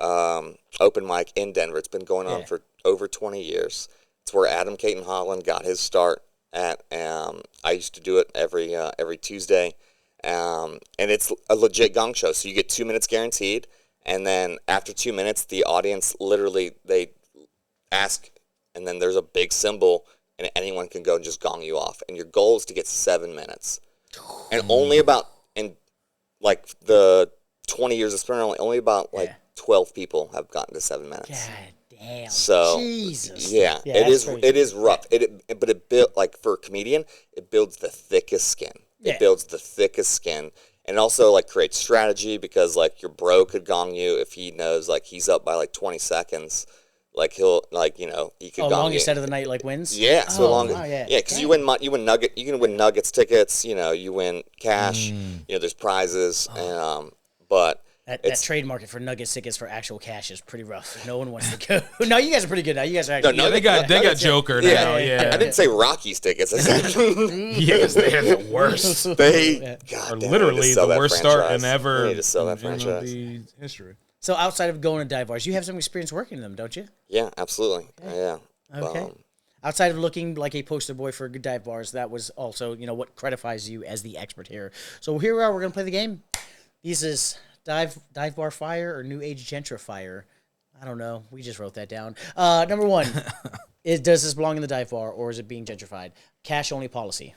open mic in Denver. It's been going on for over 20 years. It's where Adam Caton Holland got his start at. I used to do it every Tuesday, and it's a legit gong show. So you get 2 minutes guaranteed, and then after 2 minutes, the audience literally they ask. And then there's a big symbol, and anyone can go and just gong you off. And your goal is to get 7 minutes. And only about, in like the 20 years of Sprinter, only about 12 people have gotten to 7 minutes. God damn. So, Jesus. Yeah it is rough. But it built, like for a comedian, it builds the thickest skin. It builds the thickest skin. And also like creates strategy, because like your bro could gong you if he knows like he's up by like 20 seconds. Like he'll he could gong longest you. set of the night like wins. Yeah, because you can win nuggets tickets. You win cash. There's prizes, but that trade market for nuggets tickets for actual cash is pretty rough. No one wants to go. No, you guys are pretty good now. You guys are actually. They got Joker now. Yeah, I didn't say Rockies tickets. I said because they had the worst. God, literally the worst start in ever. They need to sell that franchise. The history. So outside of going to dive bars, you have some experience working in them, don't you? Yeah, absolutely. Yeah. Okay. Outside of looking like a poster boy for good dive bars, that was also, what credifies you as the expert here. So here we are. We're going to play the game. This is dive bar fire or new age gentrifier. I don't know. We just wrote that down. Number one, does this belong in the dive bar or is it being gentrified? Cash only policy.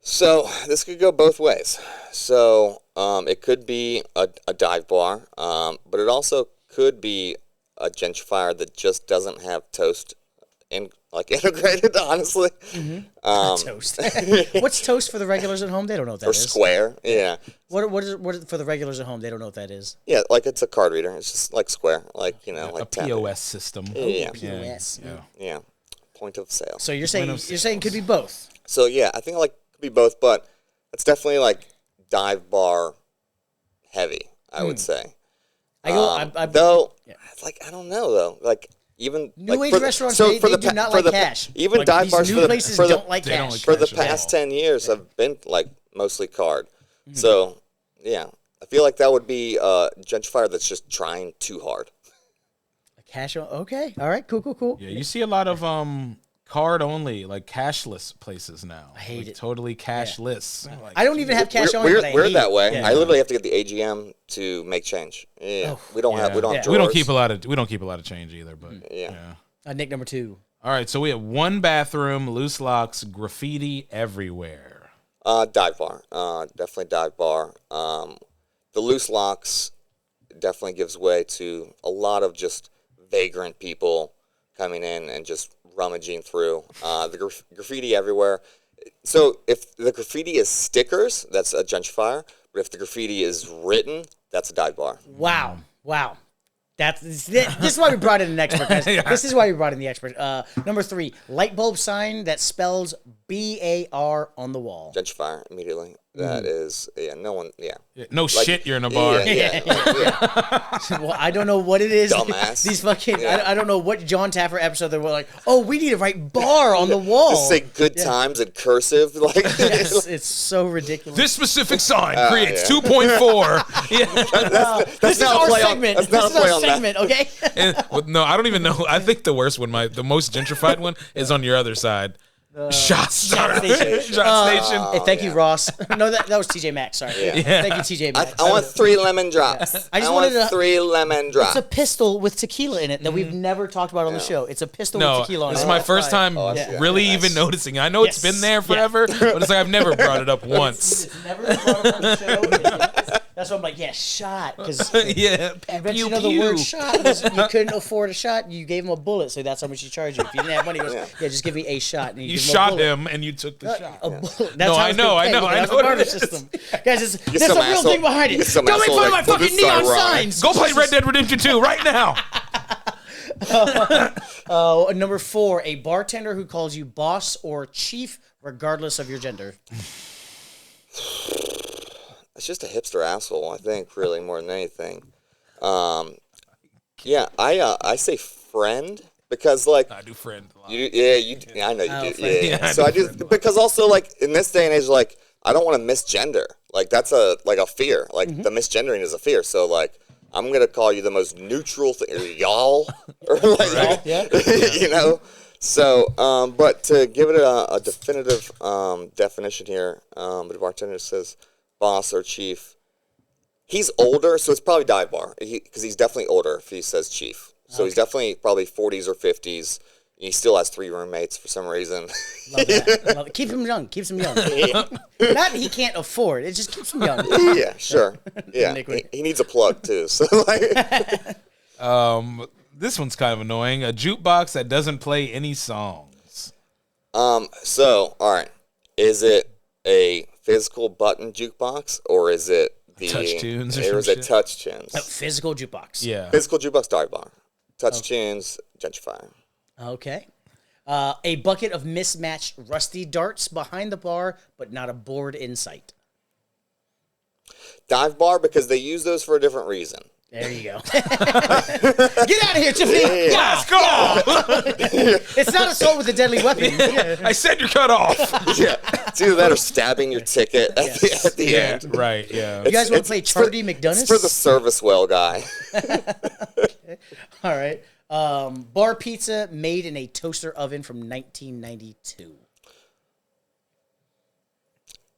So this could go both ways. So it could be a dive bar, but it also could be a gentrifier that just doesn't have toast integrated. Honestly, toast. What's toast for the regulars at home? They don't know what that is. Or square, yeah. What is for the regulars at home? They don't know what that is. Yeah, like it's a card reader. It's just like square, like like a POS system. Yeah. POS. Yeah. Point of sale. So you're saying could be both. So yeah, I think could be both, but it's definitely like dive bar heavy, I would say. Though it's like I don't know though. Like even new age restaurants, they do not like cash. Even like dive bars new places don't like cash. For the past 10 years have been like mostly card. So yeah, I feel like that would be a gentrifier that's just trying too hard. A cash, okay, all right, cool. Yeah, you see a lot of card only, like cashless places now. I hate it. Totally cashless. Yeah. I don't even have cash on. We're that way. Yeah. I literally have to get the AGM to make change. Yeah, we don't have drawers. We don't keep a lot of change either. But Nick, number two. All right, so we have one bathroom, loose locks, graffiti everywhere. Dive bar, definitely dive bar. The loose locks definitely gives way to a lot of just vagrant people coming in and just rummaging through. The graffiti everywhere. So if the graffiti is stickers, that's a gentrifier. But if the graffiti is written, that's a dive bar. Wow. This is why we brought in an expert, guys. This is why we brought in the expert. Number 3, light bulb sign that spells BAR on the wall. Gentrifier immediately. That is, no one, No shit, you're in a bar. Well, I don't know what it is. Dumbass. These fucking, I don't know what John Taffer episode they were like, oh, we need to write bar on the wall. Just say good times in cursive. Like, Yes, it's so ridiculous. This specific sign creates 2.4. Yeah. This is our segment. That's This not is a play our on that. segment, okay? No, I don't even know. I think the worst one, the most gentrified one, is on your other side. Shot station. station. Hey, thank you, Ross. No, that was TJ Maxx. Sorry. Yeah. Thank you, TJ Maxx. I want 3 lemon drops. I just want wanted to- 3 lemon drops. It's a pistol with tequila in it that we've never talked about on the show. It's a pistol with No, tequila on it. this is my first time really even noticing. I know it's been there forever, but it's like I've never brought it up once. It's never been brought up on the show. That's why I'm like, shot. Because Yeah. I bet Pew, you know the pew. word shot was you couldn't afford a shot. You gave him a bullet, so that's how much you charge you. If you didn't have money, he goes, just give me a shot. And You give shot a bullet. him and you took the shot. A bullet. That's No, how I it's know, been paid. I That's know the what barter it is. system. Guys, there's some a real asshole- thing behind it. get some Don't make asshole fun of my like, put fucking this sign neon wrong. signs. Go play Red Dead Redemption 2 right now. Number 4, a bartender who calls you boss or chief, regardless of your gender. It's just a hipster asshole, I think, really, more than anything. I say friend because, like, I do friend a lot. I know you do. friend. Yeah. So I do because also, like, in this day and age, like, I don't want to misgender. Like, that's a fear. Like, the misgendering is a fear. So, like, I'm gonna call you the most neutral thing, or y'all, or like, you know. So, but to give it a definitive definition here, the bartender says boss or chief. He's older, so it's probably dive bar because he's definitely older if he says chief. So he's definitely probably 40s or 50s. He still has 3 roommates for some reason. Love that. Love it. Keep him young. Keeps him young. Not that he can't afford. It just keeps him young. Yeah, sure. Yeah, he needs a plug too. So like, This one's kind of annoying. A jukebox that doesn't play any songs. so all right, is it a physical button jukebox or is it the Touch tunes or or some is it shit? touch tunes? Physical jukebox. Yeah. Physical jukebox, dive bar. Touch tunes, gentrifier. Okay. A bucket of mismatched rusty darts behind the bar, but not a board in sight. Dive bar because they use those for a different reason. There you go. Get out of here, Tiffany. Yeah. Let's go! It's not assault with a deadly weapon. I said you're cut off. Yeah, it's either that or stabbing your ticket at the end. Right, yeah. You guys want to play It's Charlie for- McDonough? It's for the service well guy. All right. Bar pizza made in a toaster oven from 1992.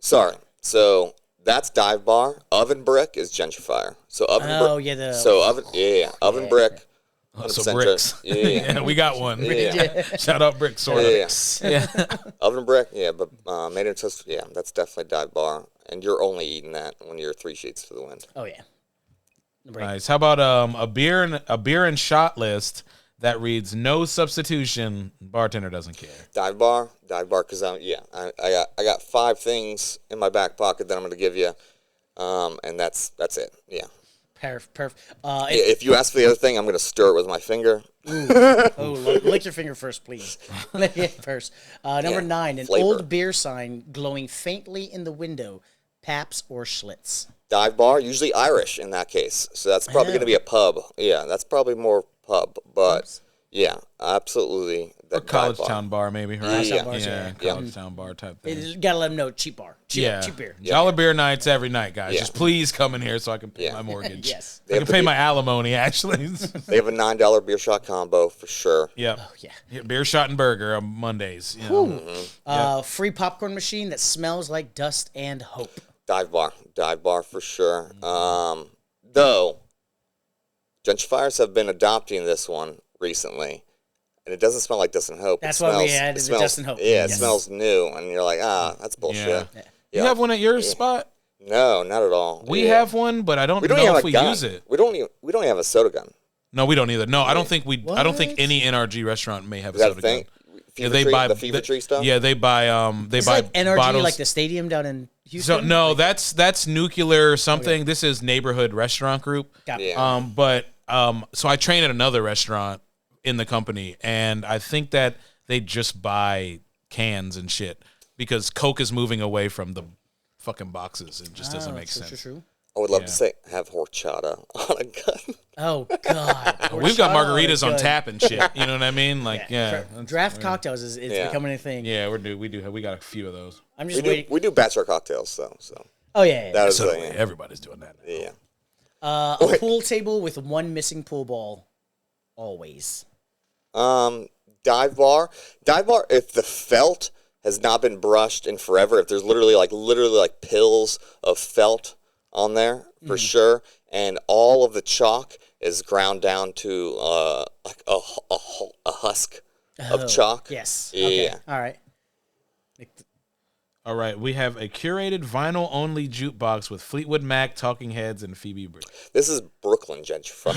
Sorry. So that's dive bar. Oven brick is gentrifier. So oven brick. Oh, yeah. So oven, oven brick. So 100% bricks. Yeah. We got one. Yeah. Shout out bricks, sort of. Yeah. Oven brick. Yeah, but made in a toaster. Yeah, that's definitely dive bar. And you're only eating that when you're 3 sheets to the wind. Oh, yeah. Nice. How about a beer and shot list that reads no substitution? Bartender doesn't care. Dive bar, because I got 5 things in my back pocket that I'm going to give you, and that's it. Yeah. Perfect. If you ask for the other thing, I'm going to stir it with my finger. Lick your finger first, please. Lick it first. Number 9, an flavor. old beer sign glowing faintly in the window, Paps or Schlitz. Dive bar, usually Irish in that case, so that's probably going to be a pub. Yeah, that's probably more pub, but yeah, absolutely. Or college town bar, maybe, right? Yeah. Bars, yeah. College town bar type thing. You gotta let them know, cheap bar. Cheap beer. Dollar beer nights every night, guys. Yeah. Just please come in here so I can pay Yeah. my mortgage. Yes. I can pay my alimony, actually. They have a $9 beer shot combo for sure. Yep. Oh, yeah. Beer shot and burger on Mondays. You know. Free popcorn machine that smells like dust and hope. Dive bar for sure. Though gentrifiers have been adopting this one recently, and it doesn't smell like Dust and Hope. That's why we added the smells, Dust and Hope. Yeah, it Yes. smells new, and you're like, that's bullshit. Yeah. You have one at your spot? No, not at all. We have one, but I don't We don't know even if have we a gun. use it. We don't even have a soda gun. No, we don't either. No, I don't think I don't think What? any NRG restaurant may have a Is that a soda thing? gun. Fever they tree, buy the Fever Tree stuff? Yeah, they buy It's buy like NRG, bottles. like the stadium down in So Houston. no, that's nuclear something. This is neighborhood restaurant group. Got it. Yeah. So I train at another restaurant in the company, and I think that they just buy cans and shit because Coke is moving away from the fucking boxes. It just doesn't make sense. True. I would love to say have horchata on a gun. Oh God, We've got Horchata margaritas on good. tap and shit. You know what I mean? Like, yeah. Draft cocktails is becoming a thing. Yeah, we got a few of those. I'm We just do waiting. bachelor cocktails, though. So Oh yeah. that is So yeah. everybody's doing that now. yeah. A pool table with one missing pool ball, always. Dive bar. If the felt has not been brushed in forever, if there's literally like pills of felt on there for sure, and all of the chalk is ground down to like a husk of chalk. Yes. Yeah. Okay. All right. All right, we have a curated vinyl-only jukebox with Fleetwood Mac, Talking Heads, and Phoebe Bridgers. This is Brooklyn gentrifier.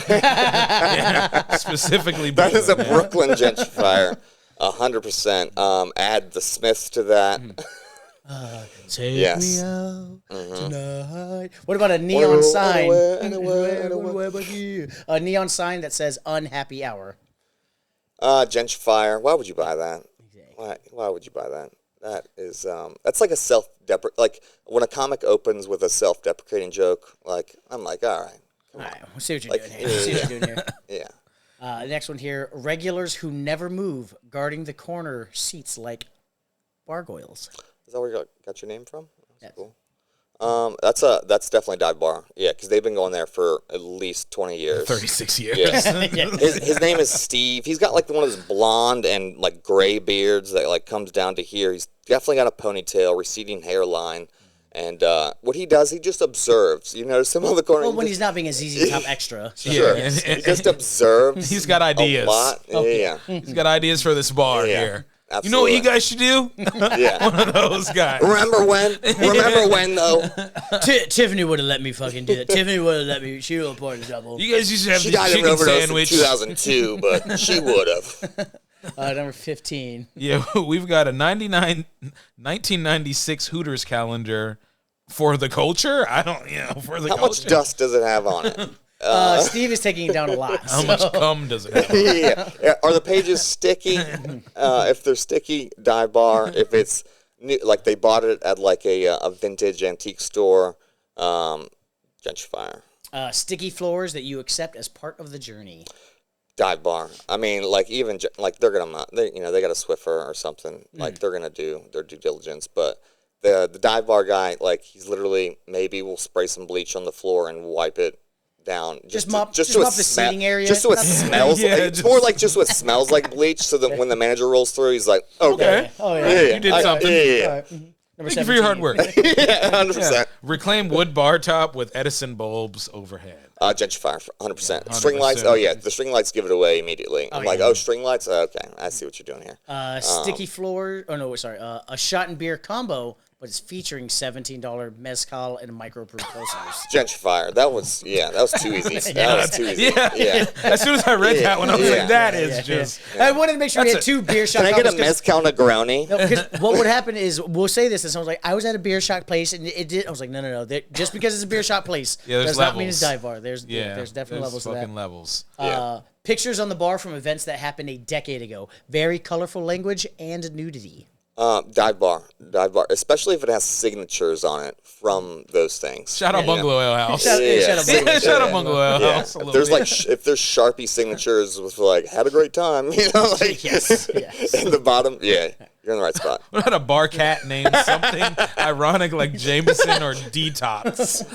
Specifically, That is a Brooklyn, Brooklyn gentrifier. 100%. Add the Smiths to that. Take Yes. me out tonight. What about a neon sign? anywhere but you. A neon sign that says "Unhappy Hour." Gentrifier. Why would you buy that? Why would you buy that? That is that's like a like when a comic opens with a self-deprecating joke. Like I'm like, all right, All right, we'll see what you're Like, doing here. We'll see what you're doing here. yeah. Next one here: regulars who never move, guarding the corner seats like Bargoyles. Is that where you got your name from? That's Yes. cool. That's definitely Dive Bar. Yeah, because they've been going there for at least 20 years. 36 years. Yeah. Yeah. His name is Steve. He's got like one of those blonde and like gray beards that like comes down to here. He's definitely got a ponytail, receding hairline, and what he does, he just observes. You notice him on the corner. Well, when he's not being a ZZ Top extra. So. sure, Yeah. he just observes. He's got ideas. A lot. Yeah, He's got ideas for this bar Yeah, here. absolutely. You know what you guys should do? yeah. One of those guys. Remember when though? Tiffany would have let me fucking do that. Tiffany would have let me. She would have poured a double. You guys used to have She the died of an chicken overdose sandwich. in 2002, but she would have. Number 15. Yeah, we've got a 1996 Hooters calendar for the culture. I don't, for the How culture. much dust does it have on it? Steve is taking it down a lot. How much cum does it have? Yeah. Are the pages sticky? If they're sticky, Dive Bar. If it's new, like they bought it at like a vintage antique store, Gentrifier. Sticky floors that you accept as part of the journey. Dive Bar. I mean, like even like they're gonna, they got a Swiffer or something. Like they're gonna do their due diligence, but. The Dive Bar guy, like he's literally maybe will spray some bleach on the floor and wipe it down. Just to- mop to the it seating area. Just so it Not- smells. Yeah, like, it's just- more like just so it smells like bleach, so that when the manager rolls through, he's like, okay. Oh, yeah. Yeah, You did something. Yeah. All right. Number Thank you for your hard 17. work. Yeah, 100%. Reclaim wood bar top with Edison bulbs overhead. Gentrifier, 100%. String lights. 100%. Oh yeah, the string lights give it away immediately. I'm like, yeah. oh, string lights. Okay, I see what you're doing here. Sticky floor. Oh no, sorry. A shot and beer combo, but it's featuring $17 mezcal and microbrew pilsners. Gentrifier. That was too easy. That was too easy. Yeah. As soon as I read that one, I was Yeah. like, that is just. I wanted to make sure we had two beer shot. Can I get a combos 'cause- mezcal Negroni? No, because what would happen is we'll say this, and someone's like, "I was at a beer shop place, and it did." I was like, "No. Just because it's a beer shop place, Yeah, there's does not mean levels. it's dive bar. There's Yeah. there's definitely levels to that." fucking levels. Pictures on the bar from events that happened a decade ago. Very colorful language and nudity. Dive bar, especially if it has signatures on it from those things. Shout out Bungalow Ale House. Shout Yeah. out Bungalow. Shout out Bungalow Ale Yeah. House. a If little there's bit. like if there's Sharpie signatures with like had a great time, like Yes. in the bottom, yeah, you're in the right spot. What about a bar cat named something ironic like Jameson or Detox?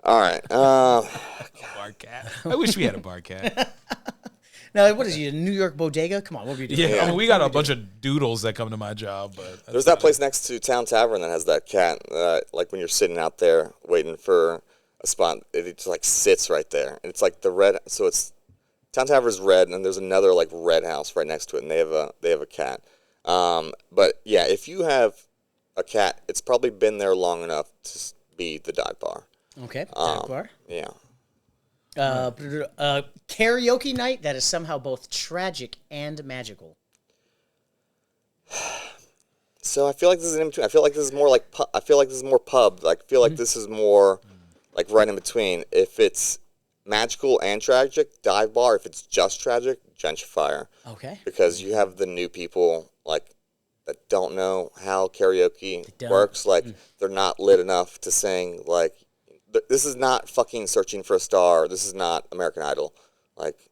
All right. Bar cat. I wish we had a bar cat. Now, what is he? A New York bodega? Come on, what were you doing? Yeah, I mean, we got a bunch of doodles that come to my job, but There's that place next to Town Tavern that has that cat. Like when you're sitting out there waiting for a spot, it just like sits right there, and it's like the red. So it's Town Tavern's red, and there's another like red house right next to it, and they have a cat. But yeah, if you have a cat, it's probably been there long enough to be the dive bar. Okay, dive bar. Yeah. Karaoke night that is somehow both tragic and magical. So I feel like this is in between. I feel like this is more like I feel like this is more pub. Like I feel like this is more like right in between. If it's magical and tragic, dive bar. If it's just tragic, gentrifier. Okay. Because you have the new people like that don't know how karaoke works. Like they're not lit enough to sing. Like this is not fucking Searching for a Star. This is not American Idol. Like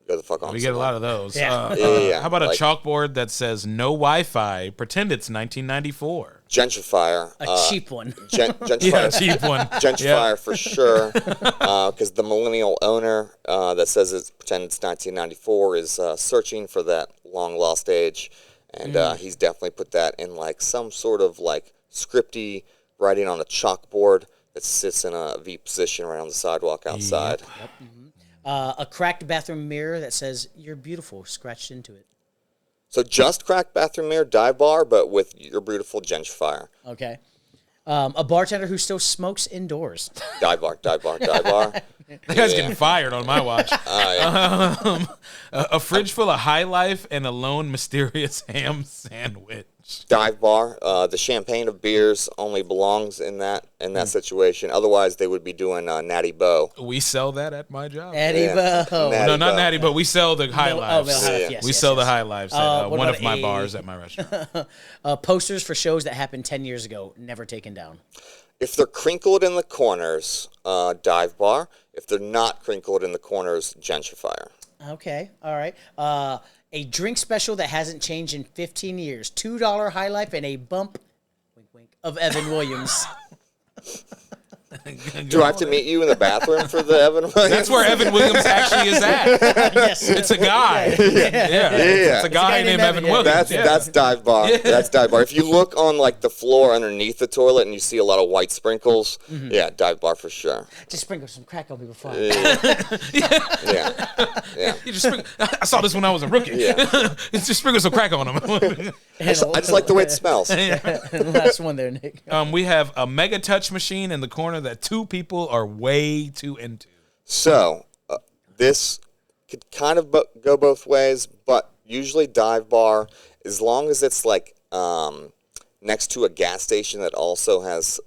go the fuck on. We get a lot of those. Yeah. How about a chalkboard that says no Wi-Fi? Pretend it's 1994. Gentrifier. A cheap one. Gentrifier. Yeah, cheap one. Gentrifier for sure. Because the millennial owner that says it's pretend it's 1994 is searching for that long lost age, and he's definitely put that in like some sort of like scripty writing on a chalkboard that sits in a V position right on the sidewalk outside. Yep. A cracked bathroom mirror that says "You're beautiful" scratched into it. So just cracked bathroom mirror, dive bar, but with your beautiful gentrifier. Okay. A bartender who still smokes indoors. Dive bar, dive bar, dive bar. That guy's getting fired on my watch. Yeah. A fridge full of High Life and a lone mysterious ham sandwich. Dive bar. The champagne of beers only belongs in that situation. Otherwise, they would be doing Natty Bo. We sell that at my job. Eddie Bo. No, not Natty, but we sell the High Lives. Yes, we yes, sell the yes. High Lives at what one about of my bars at my restaurant. Posters for shows that happened 10 years ago, never taken down. If they're crinkled in the corners, dive bar. If they're not crinkled in the corners, gentrifier. Okay, all right. A drink special that hasn't changed in 15 years. $2 High Life and a bump, wink, wink, of Evan Williams. Do I have to meet you in the bathroom for the Evan Williams? That's where Evan Williams actually is at. Yes. It's a guy. It's a guy named Evan Williams. That's dive bar. Yeah. That's dive bar. If you look on like the floor underneath the toilet and you see a lot of white sprinkles, yeah, dive bar for sure. Just sprinkle some crack on me before. Yeah. You just I saw this when I was a rookie. Yeah. Just sprinkle some crack on him. I just like the way it smells. Last one there, Nick. We have a mega touch machine in the corner that two people are way too into. So this could kind of go both ways, but usually dive bar, as long as it's like next to a gas station that also has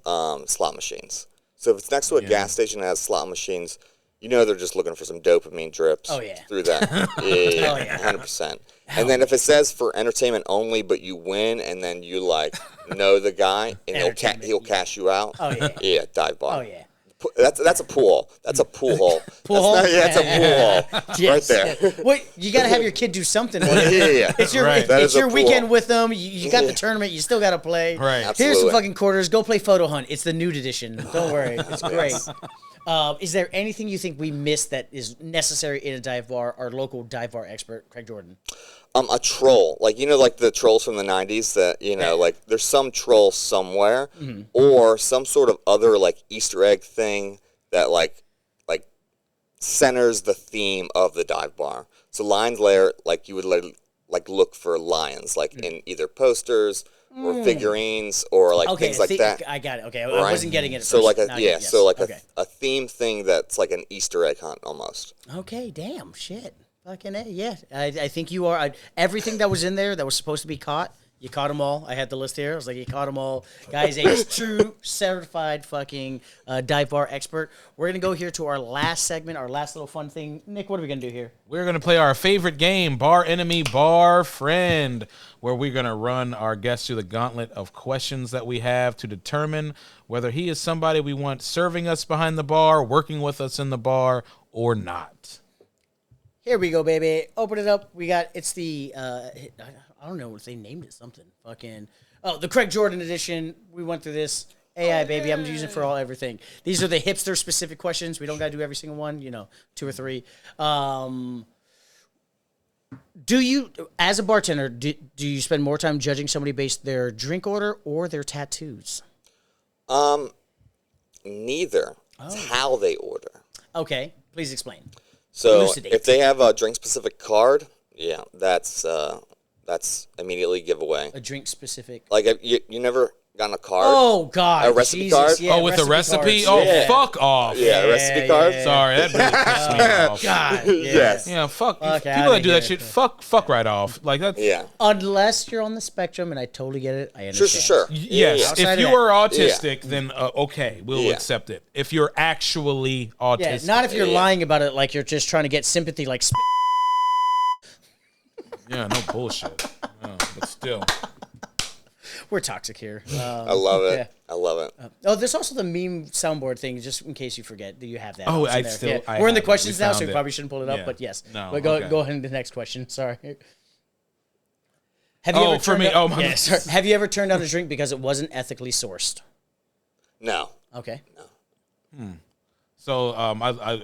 slot machines. So if it's next to a gas station that has slot machines, you know they're just looking for some dopamine drips through that. Yeah, 100%. And then if it says for entertainment only, but you win, and then you like know the guy, and he'll cash you out. Yeah, dive bar. Oh yeah. That's a pool. That's a pool hole. Pool hole? That's a pool hole. Yes. Right there. Wait, you got to have your kid do something. Yeah. It's your Right. it's your pool. weekend with them. You got the tournament. You still got to play. Right. Here's some Absolutely. fucking quarters. Go play photo hunt. It's the nude edition. Don't worry. It's great. Is there anything you think we missed that is necessary in a dive bar? Our local dive bar expert, Craig Jordan. A troll, like like the trolls from the '90s. That like there's some troll somewhere, or some sort of other like Easter egg thing that like centers the theme of the dive bar. So Lions Lair, like you would like look for lions, like in either posters or figurines or like things like that. I got it. Okay, Right? I wasn't getting it. At So first. like Now I get it, yes. so like Okay. a theme thing that's like an Easter egg hunt almost. Okay, damn, shit. Fucking A, yeah. I think you are. Everything that was in there that was supposed to be caught, you caught them all. I had the list here. I was like, you caught them all. Guys, a true certified fucking dive bar expert. We're going to go here to our last segment, our last little fun thing. Nick, what are we going to do here? We're going to play our favorite game, Bar Enemy, Bar Friend, where we're going to run our guest through the gauntlet of questions that we have to determine whether he is somebody we want serving us behind the bar, working with us in the bar, or not. Here we go, baby. Open it up. We got, it's the, I don't know if they named it something. Fucking, the Craig Jordan edition. We went through this. AI, baby. I'm using it for everything. These are the hipster-specific questions. We don't got to do every single one, 2 or 3. Do you, as a bartender, do you spend more time judging somebody based their drink order or their tattoos? Neither. It's how they order. Okay, please explain. So Elucidate. if they have a drink specific card, yeah, that's immediately giveaway. A drink-specific. Like you never gotten a card. Oh God, A recipe Jesus, card? Yeah, Oh, with the recipe? cards. Oh, Yeah. fuck off. Yeah, recipe card. yeah. Sorry, that really pissed me off. God, yeah. Yes. Yeah, fuck. Fuck People outta that do that here. shit, fuck right off. Like that's Yeah. Unless you're on the spectrum, and I totally get it. I understand. Sure. Yes, Outside if of you that. are autistic, then okay, we'll Yeah. accept it. If you're actually Yeah, autistic, not if you're Yeah. lying about it, like you're just trying to get sympathy, like. yeah, no bullshit. No, but still, We're toxic here. I love it. yeah. I love it. Oh, there's also the meme soundboard thing, just in case you forget. Do you have that? Oh, It's in I there. still- Yeah. I We're in the have it. questions We now, so found we it. probably shouldn't pull it up. Yeah. But yes, No, But go okay. ahead into the next question. Sorry. Have Oh, ever for turned me- down- oh, my yeah, bad. sorry. Have you ever turned down a drink because it wasn't ethically sourced? No. Okay. so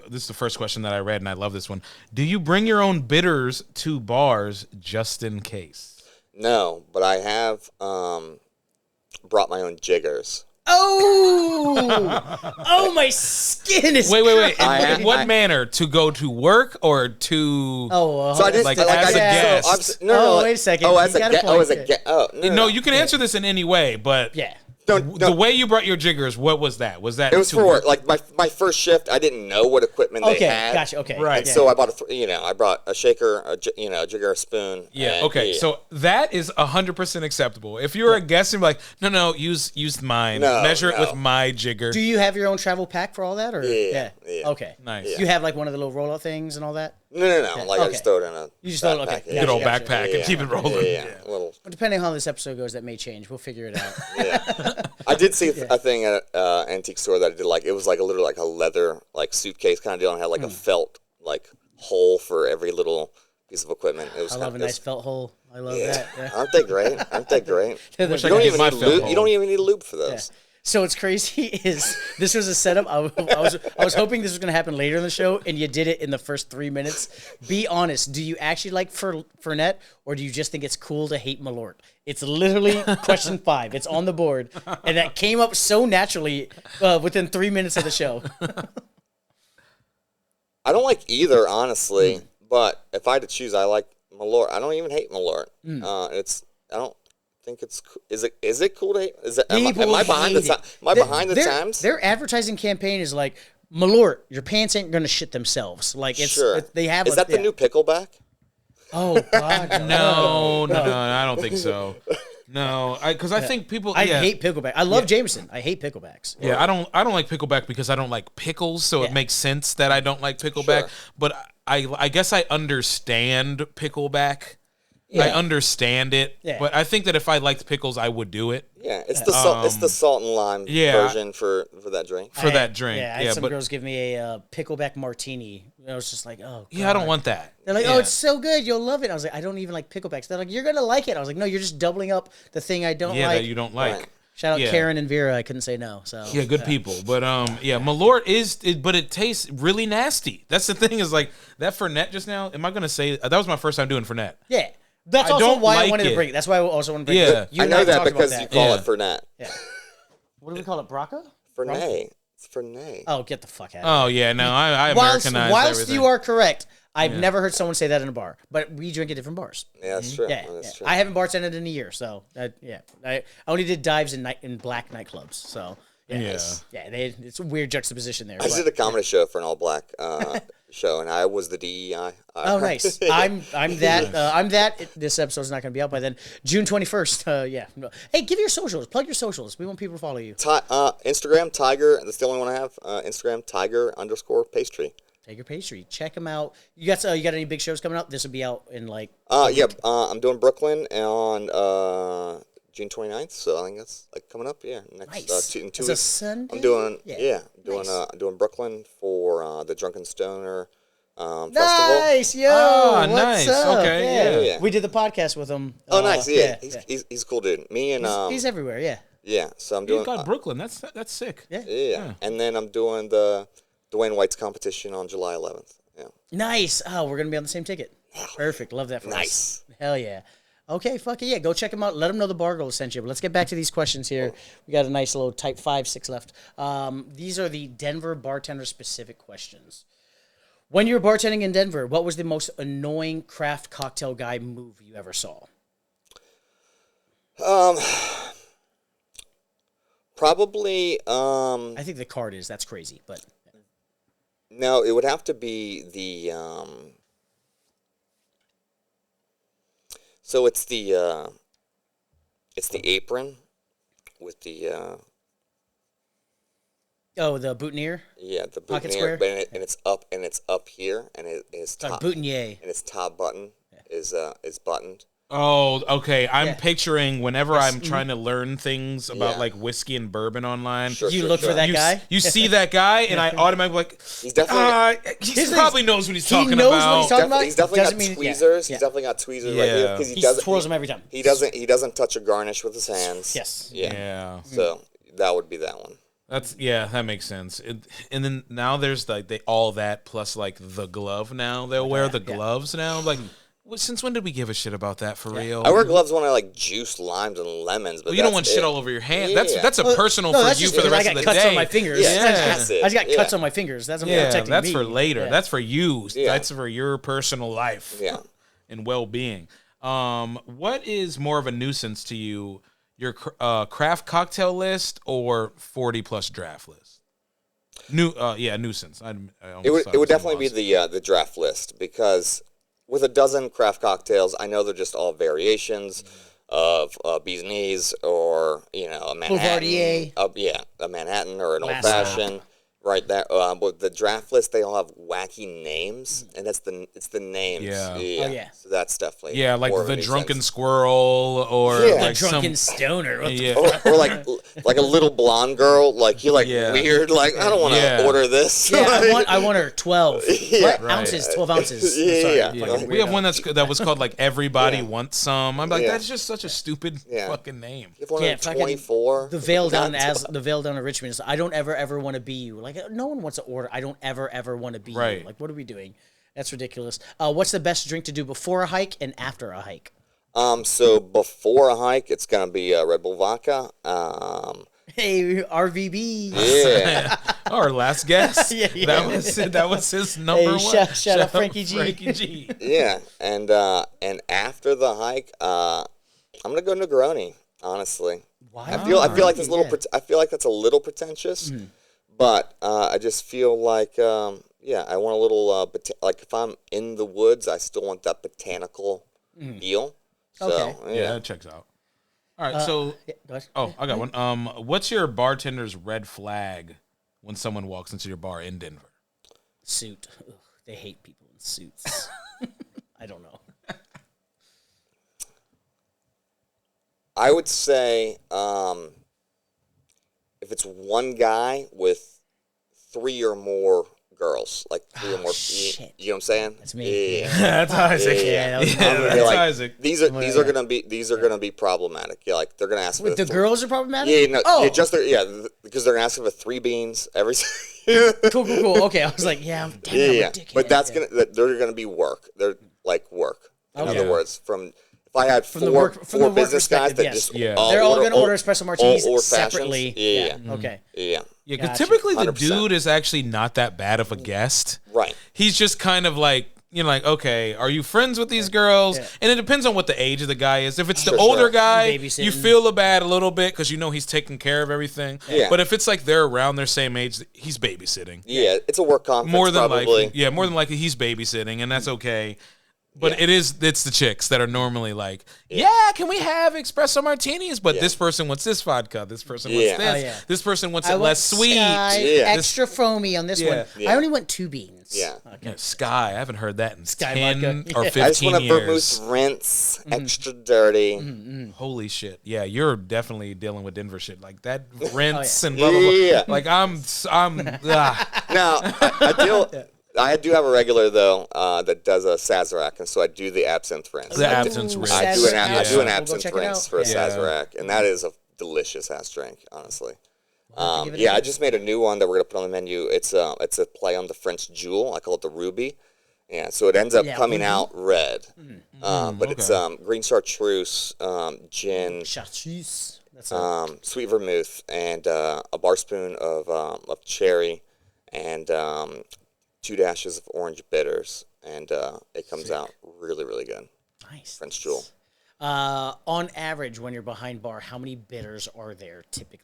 this is the first question that I read, and I love this one. Do you bring your own bitters to bars just in case? No, but I have brought my own jiggers. Oh, oh, my skin is. Wait. crackling. In what manner? To go to work or to? Oh, So I didn't Like, like as a I, guest. So no, Oh, wait a second. Oh, as You a got a guest. Oh, point as a there. guest. Oh, No, you can answer this in any way, but yeah. the way you brought your jiggers, what was that? Was that It was to for work? like my first shift. I didn't know what equipment they Okay, had. gotcha. Okay, Right. And yeah. so I bought I brought a shaker, a jigger, a spoon. Yeah. and- Okay. yeah. So that is 100% acceptable. If you're a guest and be like, no, use mine. No, Measure it no. with my jigger. Do you have your own travel pack for all that, or Yeah. Okay, Nice. You have like one of the little roll-out things and all that. No. Like I okay. just throw it in a. You just throw it- backpack, okay. Yeah. Good old Gotcha. backpack and keep it rolling. Yeah. A little. But depending on how this episode goes, that may change. We'll figure it out. Yeah. I did see a thing at an antique store that I did like it was like literally like a leather like suitcase kind of deal and had like a felt like hole for every little piece of equipment. It was I kind love a of nice felt hole. I love Yeah. that. Yeah. Aren't they great? Aren't they great? Wish I You don't could even get my need felt lube. hole. You don't even need a lube for those. So what's crazy is this was a setup. I was hoping this was going to happen later in the show, and you did it in the first 3 minutes. Be honest. Do you actually like Fernet, or do you just think it's cool to hate Malort? It's literally question 5. It's on the board, and that came up so naturally within 3 minutes of the show. I don't like either, honestly. But if I had to choose, I like Malort. I don't even hate Malort. I don't think it's. Is it cool to hate? Is it? Am I People behind the hate time? it. Am I behind the Their- times? Their advertising campaign is like, Malort, your pants ain't going to shit themselves. Like it's Sure. they have. Is that the new pickleback? Oh God, No, I don't think so. No, because I think people. I yeah. hate pickleback. I love Jameson. I hate picklebacks. Yeah, I don't like pickleback because I don't like pickles, so Yeah. it makes sense that I don't like pickleback. Sure. But I guess I understand pickleback. I understand it, Yeah. but I think that if I liked pickles, I would do it Yeah, it's the salt. It's the salt and lime yeah. version for that drink. for that drink. Yeah, I had some but girls give me a pickleback martini. I was just like, oh, yeah, I don't God. want that. They're like, Yeah. oh, it's so good, you'll love it. I was like, I don't even like picklebacks. They're like, you're gonna like it. I was like, no, you're just doubling up the thing I don't yeah like. that you don't like. Right. Shout out Yeah. Karen and Vera. I couldn't say no. So Yeah, good people. But yeah, Malort but it tastes really nasty. That's the thing is like that Fernet just now. Am I gonna say that was my first time doing Fernet? Yeah, that's I also don't why I like wanted to it. bring it. That's why I also wanted to bring Yeah. it. You I and know that talked about because that. you call Yeah. it Fernet. Yeah. What do we call it? Braca? Fernet. It's Fernet. Oh, get the fuck out. Oh yeah, no, I Whilst Americanized everything. you are correct, I've never heard someone say that in a bar, but we drink at different bars. Yeah, that's true. Yeah, That's yeah. true. I haven't bartended in a year, so I only did dives in black nightclubs. So Yeah. it's a weird juxtaposition there. I did a comedy show for an all black show, and I was the DEI. Oh, nice. I'm that. I'm that. This episode's not going to be out by then. June 21st. Yeah. Hey, give your socials. Plug your socials. We want people to follow you. Instagram Tiger. That's the only one I have. Instagram Tiger_pastry. Tiger Pastry. Check them out. You got any big shows coming out? This will be out in like. I'm doing Brooklyn on June 29th, so I think that's like coming up. Yeah, next Nice. in 2 It's weeks. a Sunday? I'm doing Yeah. doing Brooklyn for the Drunken Stoner festival. Nice, yo. Ah, what's nice. up? Okay, yeah. We did the podcast with him. Oh, nice. Yeah, yeah. he's a cool dude. Me and He's everywhere. Yeah. yeah. So I'm You doing got Brooklyn. That's sick. Yeah. yeah, and then I'm doing the Dwayne White's competition on July 11th. Yeah. Nice. Oh, we're gonna be on the same ticket. Perfect. Love that for us. Nice. Hell yeah. Okay, fuck it. Yeah, go check them out. Let them know the Bargoyles sent you. But let's get back to these questions here. We got a nice little type 5, 6 left. These are the Denver bartender specific questions. When you were bartending in Denver, what was the most annoying craft cocktail guy move you ever saw? Probably. I think the card is. That's crazy, but No, it would have to be the. So it's the apron with the. the boutonniere. Yeah, the Pocket boutonniere, square? and it's up here, and it is top. Boutonniere. And its top button is buttoned. Oh, okay. I'm Yeah. picturing whenever I'm trying to learn things about Yeah. like whiskey and bourbon online. Sure, You sure, look sure. for that you, guy. you see that guy, and I automatically like, He's definitely. he probably knows what he's He talking knows what about. he's talking about. He's definitely got Doesn't mean- tweezers. yeah. He's definitely got tweezers right Yeah. here because He twirls them every time. He doesn't touch a garnish with his hands. Yes. Yeah. Yeah. So that would be that one. That makes sense. And then now there's like all that plus like the glove now. They'll wear the gloves now. Like, since when did we give a shit about that for real? I wear gloves when I like juice limes and lemons, but Well, you don't that's want shit it. all over your hand. Yeah. That's a personal No, for that's you just for the because rest I of the got cuts day. on my fingers. Yeah, That's that's it. I just got cuts Yeah. on my fingers. That's Yeah, protecting that's me. for later. Yeah. That's for you. Yeah. That's for your personal life. Yeah. And well-being. What is more of a nuisance to you, your craft cocktail list or 40 plus draft list? Nuisance. It would definitely be the draft list because with a dozen craft cocktails, I know they're just all variations of bee's knees or a Manhattan, Boulevardier. a Manhattan or an old Last fashioned. Right there, but the draft list they all have wacky names, and it's the names. Yeah. Oh, yeah. So that's definitely like more of a the nuisance. drunken squirrel or Yeah. like The drunken some. stoner. What the Yeah. Or like a little blonde girl, like you Yeah. weird, like I don't want to Yeah. order this. Yeah, I want her 12. Yeah. What? Ounces, 12 ounces. Yeah, Sorry, yeah. I'm Like, fucking We have weirdo. one that was called like Everybody Yeah. Wants Some. I'm like, Yeah. that's just such a stupid Yeah. fucking name. You have one Yeah, at fucking 24. The veil down to Richmond. Is, I don't ever want to be you. Like no one wants to order. I don't ever want to be Right. you. Like what are we doing? That's ridiculous. What's the best drink to do before a hike and after a hike? So before a hike, it's gonna be Red Bull vodka. Hey, RVB. Yeah. Our last guest. Yeah. That was his number one. Shout out Frankie G. Frankie G. Yeah, and after the hike, I'm gonna go Negroni. Honestly, Why? I feel like that's a little. Yeah. I feel like that's a little pretentious, but I just feel like I want a little like if I'm in the woods, I still want that botanical feel. So Okay. Yeah, that checks out. All right, so Yeah, go ahead. I got one. What's your bartender's red flag when someone walks into your bar in Denver? Suit. Ugh, they hate people in suits. I don't know. I would say if it's one guy with 3 or more girls, like 3 or more, shit. you know what I'm saying? That's me. Yeah. That's Isaac. Yeah, that was that's They're like, Isaac. These are gonna be problematic. Yeah, like they're gonna ask Wait, for the girls are problematic? Yeah, no, Oh. yeah, because they're gonna ask for 3 beans every. Cool. Okay, I was like, yeah, damn it, I'm a dickhead. But that's Yeah. they're gonna be work. They're like work. In Okay. other words, if I had From the four work- from the work business guys perspective, that yes. just Yeah. They're all going to order espresso martinis old fashions. separately. Yeah. Okay. Yeah. Yeah, because Gotcha. typically the 100%. dude is actually not that bad of a guest. Right. He's just kind of like, like, okay, are you friends with these girls? Yeah. And it depends on what the age of the guy is. If it's the Sure, older sure. guy, Babysitting. you feel bad a little bit because you know he's taking care of everything. Yeah. But if it's like they're around their same age, he's babysitting. Yeah. It's a work conference. More than probably. likely, more than likely he's babysitting, and that's okay. But it's the chicks that are normally like, can we have espresso martinis? But this person wants this vodka. This person wants Yeah. this. Oh, yeah. This person wants I it want less sweet. Sky, Yeah. extra foamy on this one. Yeah. I only want 2 beans. Yeah. Yeah, Sky. I haven't heard that in Sky 10 vodka. or Yeah. 15 I just want a years. vermouth rinse, extra dirty. Holy shit. Yeah, you're definitely dealing with Denver shit. Like that rinse and blah, blah, blah. Yeah. Like I'm Now, I do have a regular though that does a Sazerac, and so I do the absinthe rinse. The I do- absinthe rinse. I do an Sazerac. I do an We'll go absinthe check it rince out. for a Yeah. Sazerac, and that is a delicious ass drink, honestly. give it a Yeah, I shot. just made a new one that we're gonna put on the menu. It's a play on the French Jewel. I call it the Ruby. Yeah, so it ends up Yeah, coming Ruby. out red, but it's green chartreuse, gin, Chartreuse. That's sweet vermouth, and a bar spoon of cherry, and 2 dashes of orange bitters, and it comes out really, really good. nice. French Jewel. On average, when you're behind bar, how many bitters are there typically?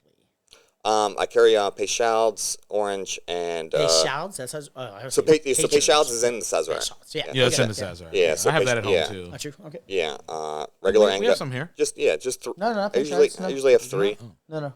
I carry Peychaud's orange and Peychaud's? That sounds. Peychaud's is in the Sazerac. Yeah, Yeah, it's okay. in the Sazerac. Yeah, so I have that at home too. Not you? Okay. Yeah, regular We Angus. have some here. Just No, not I usually have 3. No.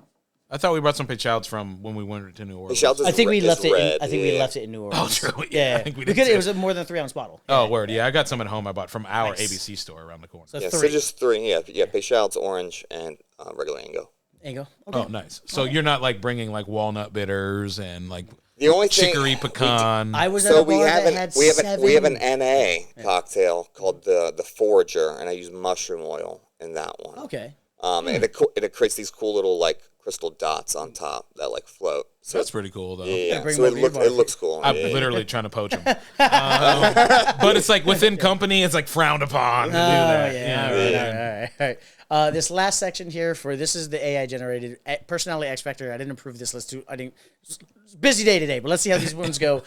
I thought we brought some Peychaud's from when we went to New Orleans. Peychaud's is I think we is left it. red. I think we left it in New Orleans. true. Yeah, I think we did because too. it was a more than 3 ounce bottle. Oh, word. Yeah, I got some at home I bought from our Nice. ABC store around the corner. So Yeah, 3. so just 3. Yeah, Peychaud's orange and regular Ango. There you go. Okay. Oh, nice. So you're not like bringing like walnut bitters and like The only thing chicory pecan. I was at So a bar that had we have an 7. NA cocktail called the Forager, and I use mushroom oil in that one. Okay. And it creates these cool little like crystal dots on top that like float. So That's pretty cool though. yeah, bring so them over to your bar. it looks cool. I'm yeah. literally trying to poach them. But it's like within company, it's like frowned upon to do that. Yeah, all right. This last section here this is the AI generated personality X Factor. I didn't approve this list. Busy day today, but let's see how these ones go.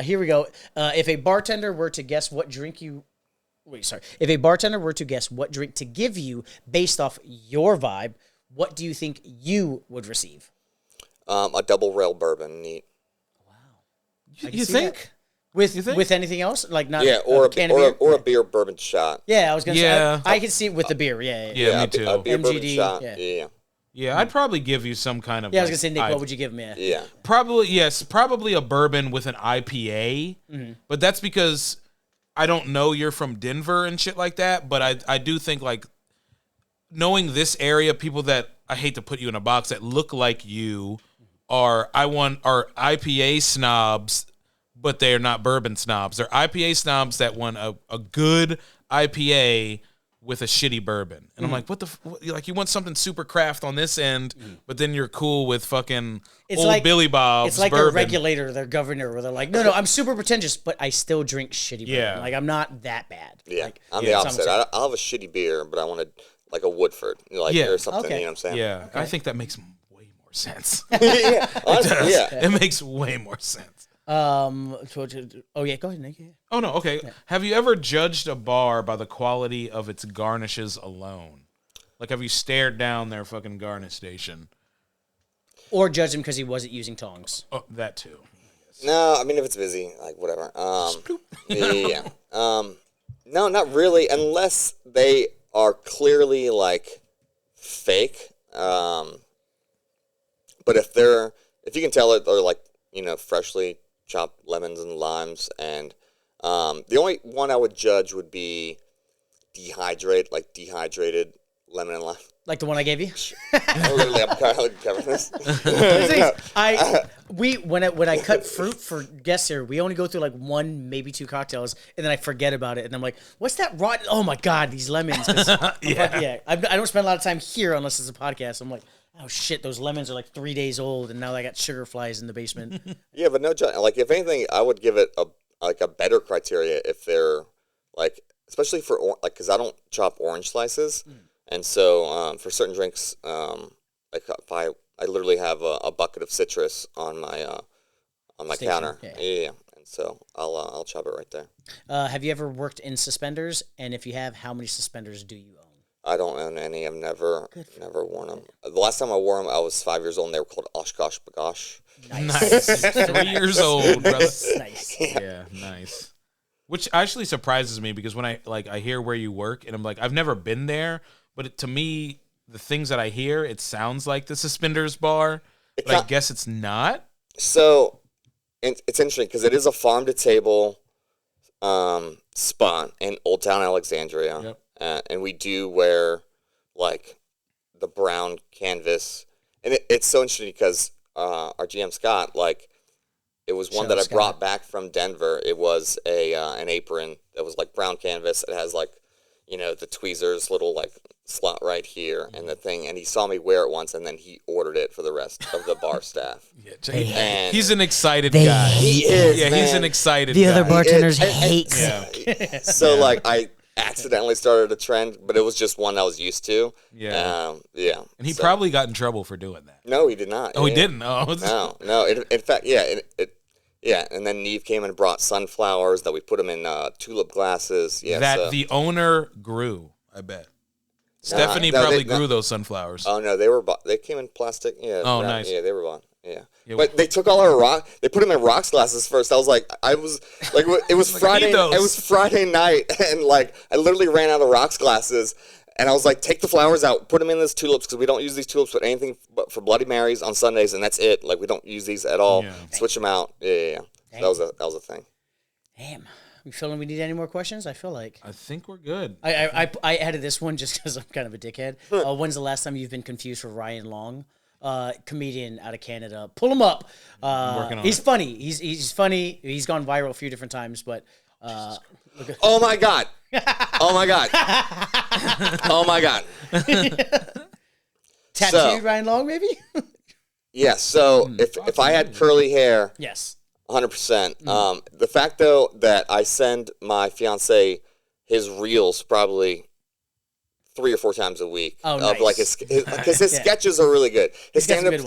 Here we go. If a bartender were to guess what drink If a bartender were to guess what drink to give you based off your vibe, what do you think you would receive? A double rail bourbon, neat. You think? With anything else, like not Yeah, or a can of beer? or a beer bourbon shot. Yeah, I was gonna Yeah. say I could see it with the beer. Yeah. Yeah, me too. A beer bourbon MGD, shot. yeah. Yeah. Yeah, I'd probably give you some kind of. Yeah, I was like, gonna say, Nick, what would you give me? Yeah. Probably a bourbon with an IPA, but that's because I don't know you're from Denver and shit like that. But I do think like knowing this area, people that I hate to put you in a box that look like you are IPA snobs, but they're not bourbon snobs. They're IPA snobs that want a good IPA with a shitty bourbon. And I'm like, like you want something super craft on this end, but then you're cool with fucking Billy Bob's It's like bourbon. a regulator, their governor, where they're like, no, I'm super pretentious, but I still drink shitty bourbon. Yeah. Like, I'm not that bad. Yeah. Like, I'm the opposite. I'll have a shitty beer, but I want like a Woodford, or something. Okay. You know what I'm saying? Yeah, I think that makes way more sense. Yeah. Honestly, yeah. It makes way more sense. Oh, yeah, go ahead, Nick. Yeah. Oh, no, okay. Yeah. Have you ever judged a bar by the quality of its garnishes alone? Like, have you stared down their fucking garnish station? Or judge him because he wasn't using tongs. Oh, that too. No, I mean, if it's busy, like, whatever. Yeah. No, not really, unless they are clearly, like, fake. But if you can tell it, they're, like, freshly chopped lemons and limes, and the only one I would judge would be dehydrated lemon and lime. Like the one I gave you? Literally, I'm covering this. When I cut fruit for guests here, we only go through like 1, maybe 2 cocktails, and then I forget about it, and I'm like, "What's that rotten? Oh my god, these lemons!" I don't spend a lot of time here unless it's a podcast. I'm like, "Oh shit, those lemons are like 3 days old, and now I got sugar flies in the basement." Yeah, but no, like if anything, I would give it a better criteria if they're like, especially for because I don't chop orange slices. And so for certain drinks, I literally have a bucket of citrus on my Station, counter. yeah. And so I'll chop it right there. Have you ever worked in suspenders? And if you have, how many suspenders do you own? I don't own any. I've never worn them. The last time I wore them, I was 5 years old, and they were called Oshkosh Bagosh. Nice. 3 years old, brother. Nice. Yeah, nice. Which actually surprises me because when I hear where you work, and I'm like, I've never been there, but to me, the things that I hear, it sounds like the Suspenders bar, but I guess it's not. So it's interesting because it is a farm-to-table spot in Old Town Alexandria. Yep. And we do wear, like, the brown canvas. And it's so interesting because our GM, Scott, like, it was one that I brought back from Denver. It was an apron that was, like, brown canvas. It has, like, the tweezers little, like, slot right here and the thing. And he saw me wear it once, and then he ordered it for the rest of the bar staff. Yeah, he's an excited guy. He is, Yeah, man. He's an excited The guy. other bartenders hate. Yeah. So, like, I accidentally started a trend, but it was just one I was used to. Yeah. Yeah. And he probably got in trouble for doing that. No, he did not. Oh, he didn't? Oh. No. In fact, yeah, and then Neve came and brought sunflowers that we put them in tulip glasses. Yeah, That the owner grew, I bet. Stephanie probably grew those sunflowers. Oh no, they came in plastic. Yeah. Oh, nice. Yeah, they were bought. Yeah. But they took all our they put them in rocks glasses first. I was like, it was Friday. It was Friday night, and like I literally ran out of rocks glasses. And I was like, take the flowers out, put them in these tulips, because we don't use these tulips with anything but for Bloody Marys on Sundays, and that's it. Like, we don't use these at all. Yeah. Switch them out. Yeah. That was a thing. Damn. You feeling we need any more questions? I feel like. I think we're good. I added this one just because I'm kind of a dickhead. When's the last time you've been confused for Ryan Long? Comedian out of Canada. Pull him up. He's funny. He's funny. He's gone viral a few different times, but... Oh my God. Oh my God. Oh my God. Tattooed Ryan Long, maybe? Yeah, so if I had curly hair, yes, 100%. The fact, though, that I send my fiancé his reels probably 3 or 4 times a week. Oh, nice. Of like because his sketches are really good. His stand-up's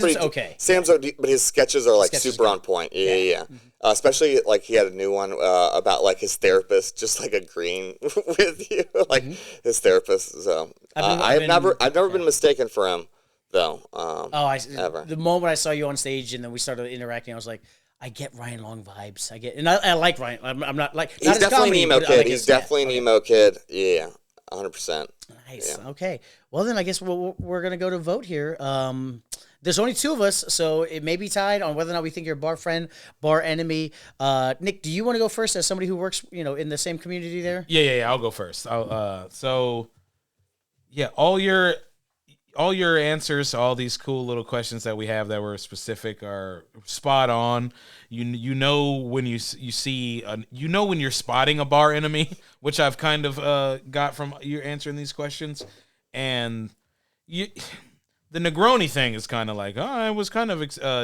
pretty okay. Stand-ups are, but his sketches are like super on point. Yeah. Especially like he had a new one about like his therapist, just like agreeing with you, like his therapist. So I've never been mistaken for him though. Ever. The moment I saw you on stage and then we started interacting, I was like, I get Ryan Long vibes. And I like Ryan. I'm not like he's definitely an emo kid. He's definitely an emo kid. Yeah. 100%. Nice. Yeah. Okay. Well, then I guess we're going to go to vote here. There's only 2 of us, so it may be tied on whether or not we think you're a bar friend, bar enemy. Nick, do you want to go first as somebody who works, in the same community there? Yeah. I'll go first. All your answers to all these cool little questions that we have that were specific are spot on. You know when you see when you're spotting a bar enemy, which I've kind of got from you answering these questions, and the Negroni thing is kind of like, I was kind of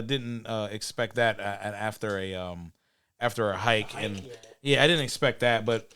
didn't expect that after a hike, and I didn't expect that, but.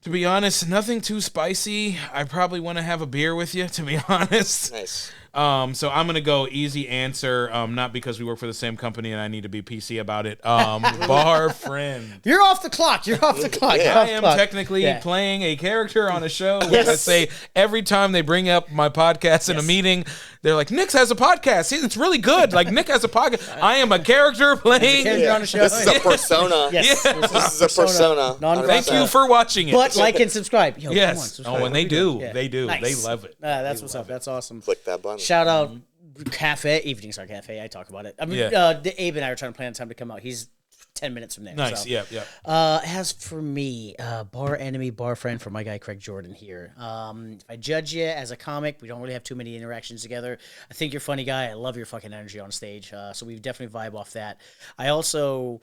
To be honest, nothing too spicy. I probably want to have a beer with you, to be honest. Nice. So I'm going to go easy answer, not because we work for the same company and I need to be PC about it. Bar friend. You're off the clock. Yeah. I am technically playing a character on a show, which I say every time they bring up my podcast in a meeting, they're like, Nick has a podcast. It's really good. Like, Nick has a podcast. I am a character playing. On a show. This is a persona. Yes. Yeah. This is a persona. Thank you for watching it. But like and subscribe. Yo, yes. Come on, subscribe. And they do. Yeah. They do. Nice. They love it. That's what's up. That's awesome. Click that button. Shout out Evening Star Cafe. I talk about it. I mean, Abe and I are trying to plan time to come out. He's 10 minutes from there. Nice. So. Yeah. As for me, bar enemy, bar friend for my guy Craig Jordan here. If I judge you as a comic, we don't really have too many interactions together. I think you're a funny guy. I love your fucking energy on stage. So we definitely vibe off that. I also,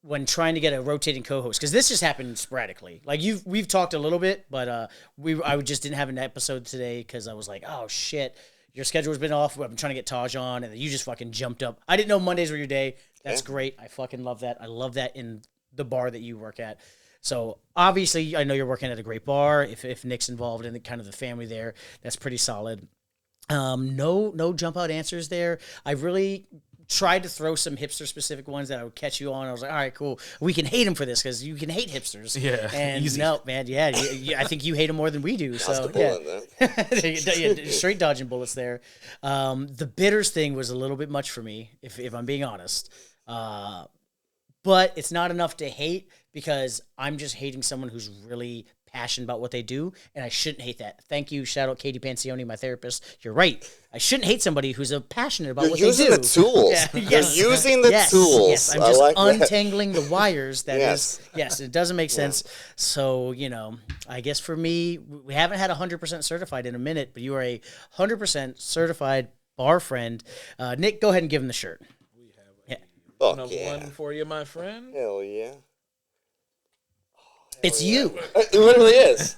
when trying to get a rotating co-host, because this just happened sporadically. Like we've talked a little bit, but I just didn't have an episode today because I was like, oh shit. Your schedule's been off. I'm trying to get Taj on, and you just fucking jumped up. I didn't know Mondays were your day. That's great. I fucking love that. I love that in the bar that you work at. So obviously, I know you're working at a great bar. If Nick's involved in kind of the family there, that's pretty solid. No jump out answers there. I really tried to throw some hipster specific ones that I would catch you on. I was like, all right, cool. We can hate them for this because you can hate hipsters. Yeah, and easy. No, man, I think you hate them more than we do. So straight dodging bullets there. The bitters thing was a little bit much for me, if I'm being honest. But it's not enough to hate because I'm just hating someone who's really passionate about what they do, and I shouldn't hate that. Thank you, shout out Katie Pancioni, my therapist. You're right. I shouldn't hate somebody who's passionate about what they do. You're using the tools. You're using the tools. Yes, I'm just untangling the wires. Yes, it doesn't make sense. So, I guess for me, we haven't had 100% certified in a minute, but you are a 100% certified bar friend. Nick, go ahead and give him the shirt. We have one one for you, my friend. Hell yeah. It's you. It literally is.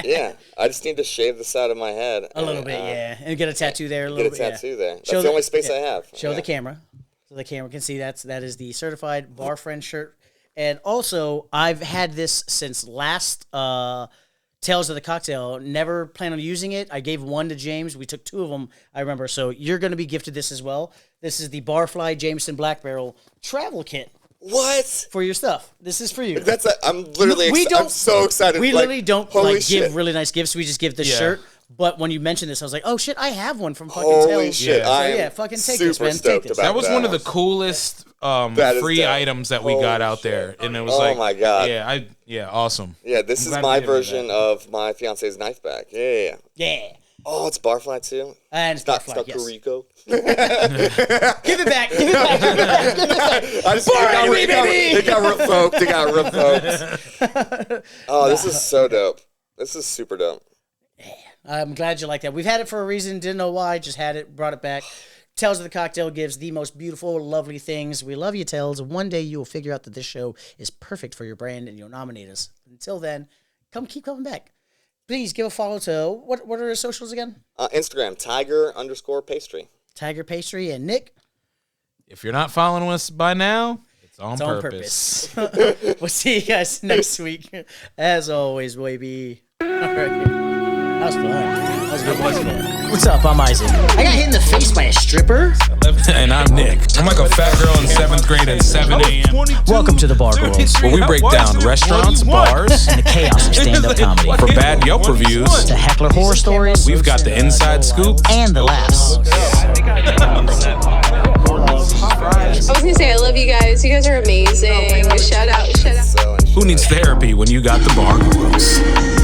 Yeah. I just need to shave the side of my head. A little bit, and get a tattoo there. Get a tattoo there. That's the only space I have. Show the camera. So the camera can see that is the certified bar friend shirt. And also, I've had this since last Tales of the Cocktail. Never plan on using it. I gave one to James. We took 2 of them, I remember. So you're going to be gifted this as well. This is the Barfly Jameson Black Barrel travel kit. What? for your stuff. This is for you. I'm literally. I'm so excited. We literally don't holy like shit. give really nice gifts. We just give the shirt. But when you mentioned this, I was like, oh shit, I have one from fucking Holy Tails. shit! So, fucking take this, man. Take this. That was one of the coolest free items that we got out there, and it was oh my god! Awesome. Yeah, this is my version of my fiance's knife bag. Yeah. Oh, it's Barfly too. And it's Not Barfly, yes. Curico. Give it back. Give it back. Give it back. Give it back. It got revoked. It got revoked. Oh, this is so dope. This is super dope. I'm glad you like that. We've had it for a reason. Didn't know why. Just had it. Brought it back. Tales of the Cocktail gives the most beautiful, lovely things. We love you, Tales. One day you will figure out that this show is perfect for your brand and you'll nominate us. Until then, keep coming back. Please give a follow to, what are our socials again? Instagram, Tiger_pastry. Tiger Pastry. And Nick? If you're not following us by now, it's on purpose. We'll see you guys next week. As always, baby. All right. That was fun. That was good. What's up? I'm Isaac. I got hit in the face by a stripper. And I'm Nick. I'm like a fat girl in 7th grade at 7 a.m. Welcome to the Bargoyles, where we break down restaurants, bars, and the chaos of stand-up comedy. For bad Yelp reviews, To heckler horror stories. we've got the inside scoop. And the laughs. I was gonna say I love you guys. You guys are amazing. Shout out. So Who needs therapy when you got the Bargoyles?